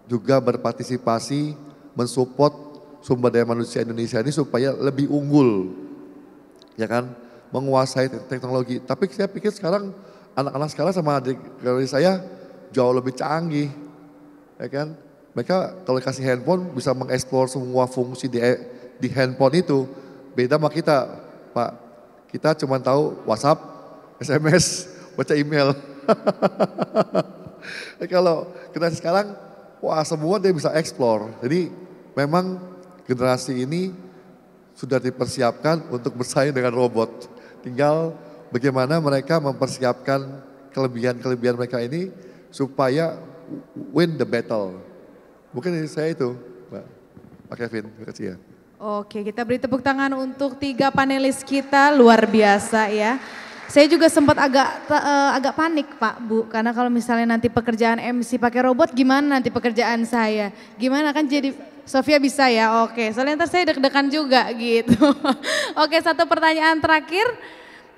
juga berpartisipasi mensupport sumber daya manusia Indonesia ini supaya lebih unggul, ya kan? Menguasai teknologi. Tapi saya pikir sekarang anak-anak sekarang sama adik saya jauh lebih canggih, ya kan? Mereka kalau kasih handphone bisa mengeksplor semua fungsi di handphone itu. Beda sama kita, Pak. Kita cuma tahu WhatsApp, SMS, baca email. Kalau kita sekarang, wah semua dia bisa eksplor. Jadi memang generasi ini sudah dipersiapkan untuk bersaing dengan robot. Tinggal bagaimana mereka mempersiapkan kelebihan-kelebihan mereka ini supaya win the battle. Mungkin saya itu, Pak Kevin, terima kasih ya. Oke, kita beri tepuk tangan untuk 3 panelis kita, luar biasa ya. Saya juga sempat agak panik Pak Bu, karena kalau misalnya nanti pekerjaan MC pakai robot gimana nanti pekerjaan saya? Gimana kan jadi Sofia bisa ya? Oke, soalnya ntar saya deg-degan juga gitu. Oke, satu pertanyaan terakhir.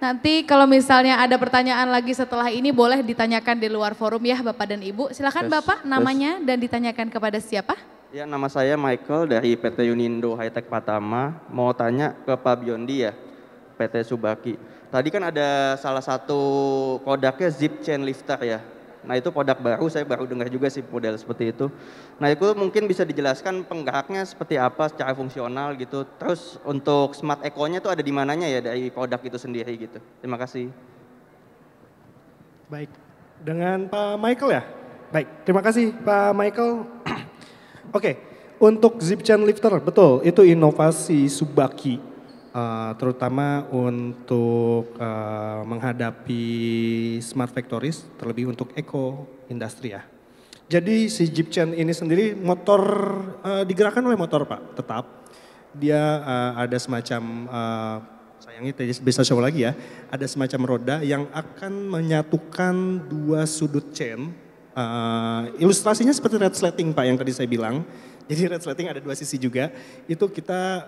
Nanti kalau misalnya ada pertanyaan lagi setelah ini boleh ditanyakan di luar forum ya Bapak dan Ibu. Silakan Bapak namanya dan ditanyakan kepada siapa? Ya, nama saya Michael dari PT Unindo Hightech Pratama. Mau tanya ke Pak Biondi ya, PT Subaki. Tadi kan ada salah satu produknya Zip Chain Lifter ya. Nah itu produk baru, saya baru dengar juga sih model seperti itu. Nah itu mungkin bisa dijelaskan penggeraknya seperti apa secara fungsional gitu. Terus untuk Smart Eco-nya itu ada di mananya ya dari produk itu sendiri gitu. Terima kasih. Baik, dengan Pak Michael ya? Baik, terima kasih Pak Michael. Oke, untuk Zip Chain Lifter, betul itu inovasi Subaki. Terutama untuk menghadapi smart factories, terlebih untuk eco industri ya. Jadi si Zip Chain ini sendiri motor digerakkan oleh motor Pak, tetap. Dia ada semacam, sayangnya tidak bisa show lagi ya, ada semacam roda yang akan menyatukan dua sudut chain. Ilustrasinya seperti red sleting Pak yang tadi saya bilang. Jadi red sleting ada dua sisi juga, itu kita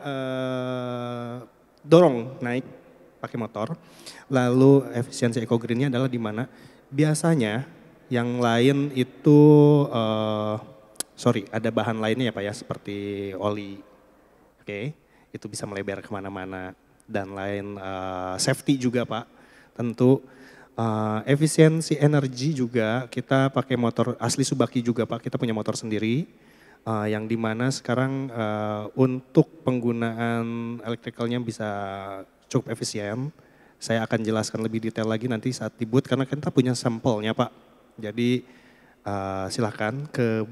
dorong naik pakai motor. Lalu efisiensi eco green-nya adalah di mana biasanya yang lain itu ada bahan lainnya ya Pak ya, seperti oli. Oke, itu bisa melebar kemana-mana dan lain safety juga Pak. Tentu efisiensi energi juga kita pakai motor asli Subaki juga Pak, kita punya motor sendiri. Yang dimana sekarang untuk penggunaan elektrikalnya bisa cukup efisien. Saya akan jelaskan lebih detail lagi nanti saat di booth karena kita punya sampelnya Pak. Jadi silakan ke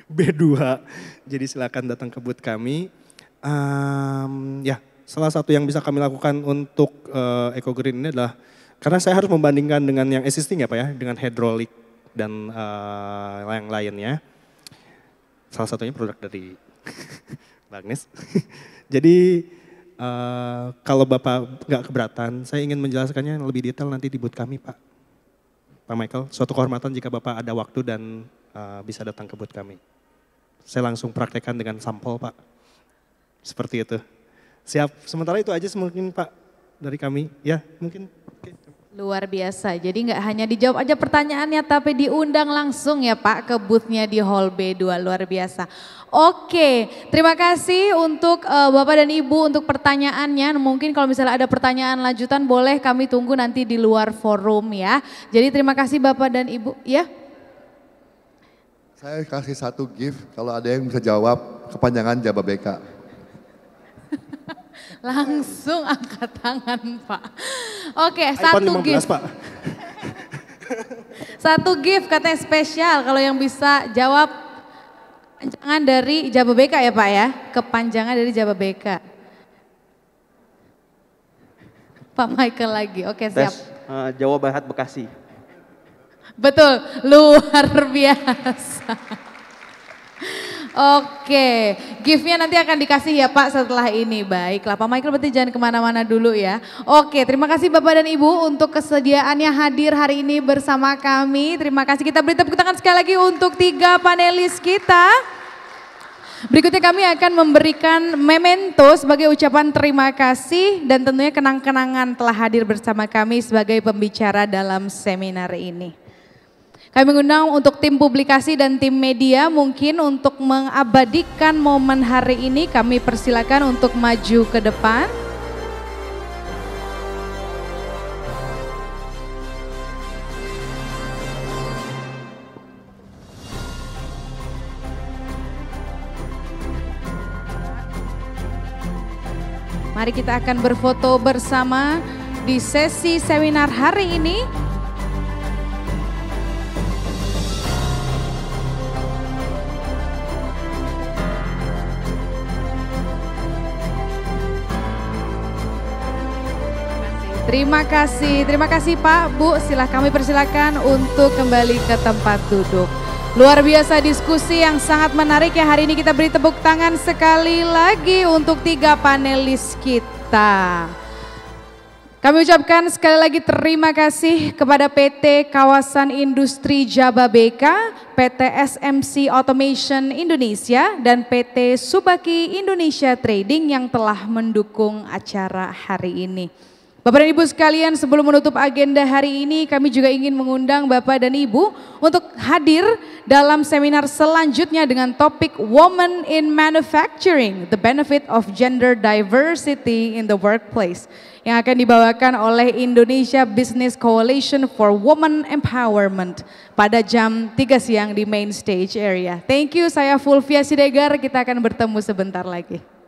B2. Jadi silakan datang ke booth kami. Ya, salah satu yang bisa kami lakukan untuk Eco Green ini adalah karena saya harus membandingkan dengan yang existing ya Pak ya, dengan hidrolik dan yang lainnya. Salah satunya produk dari Bagnes. Jadi kalau Bapak nggak keberatan, saya ingin menjelaskannya lebih detail nanti di booth kami Pak. Pak Michael, suatu kehormatan jika Bapak ada waktu dan bisa datang ke booth kami. Saya langsung praktekkan dengan sampel Pak. Seperti itu. Siap, sementara itu aja mungkin Pak dari kami. Ya mungkin. Okay. Luar biasa, jadi nggak hanya dijawab aja pertanyaannya tapi diundang langsung ya Pak ke boothnya di Hall B2, luar biasa. Oke, terima kasih untuk Bapak dan Ibu untuk pertanyaannya. Mungkin kalau misalnya ada pertanyaan lanjutan boleh kami tunggu nanti di luar forum ya. Jadi terima kasih Bapak dan Ibu ya. Saya kasih satu gift kalau ada yang bisa jawab kepanjangan Jababeka. Langsung angkat tangan Pak. Oke, satu gift. Pak. Satu gift katanya spesial kalau yang bisa jawab kepanjangan dari Jababeka ya Pak ya. Kepanjangan dari Jababeka. Pak Michael lagi, oke siap. Jawa Barat Bekasi. Betul, luar biasa. Oke, gift-nya nanti akan dikasih ya Pak setelah ini. Baiklah Pak Michael berarti jangan kemana-mana dulu ya. Oke, terima kasih Bapak dan Ibu untuk kesediaannya hadir hari ini bersama kami. Terima kasih, kita beri tepuk tangan sekali lagi untuk 3 panelis kita. Berikutnya kami akan memberikan memento sebagai ucapan terima kasih dan tentunya kenang-kenangan telah hadir bersama kami sebagai pembicara dalam seminar ini. Kami mengundang untuk tim publikasi dan tim media mungkin untuk mengabadikan momen hari ini, kami persilakan untuk maju ke depan. Mari kita akan berfoto bersama di sesi seminar hari ini. Terima kasih Pak, Bu, kami persilakan untuk kembali ke tempat duduk. Luar biasa diskusi yang sangat menarik ya hari ini, kita beri tepuk tangan sekali lagi untuk 3 panelis kita. Kami ucapkan sekali lagi terima kasih kepada PT Kawasan Industri Jababeka, PT SMC Automation Indonesia, dan PT Subaki Indonesia Trading yang telah mendukung acara hari ini. Bapak dan Ibu sekalian, sebelum menutup agenda hari ini, kami juga ingin mengundang Bapak dan Ibu untuk hadir dalam seminar selanjutnya dengan topik Women in Manufacturing, the Benefit of Gender Diversity in the Workplace, yang akan dibawakan oleh Indonesia Business Coalition for Women Empowerment pada jam 3 siang di main stage area. Thank you, saya Fulvia Siregar, kita akan bertemu sebentar lagi.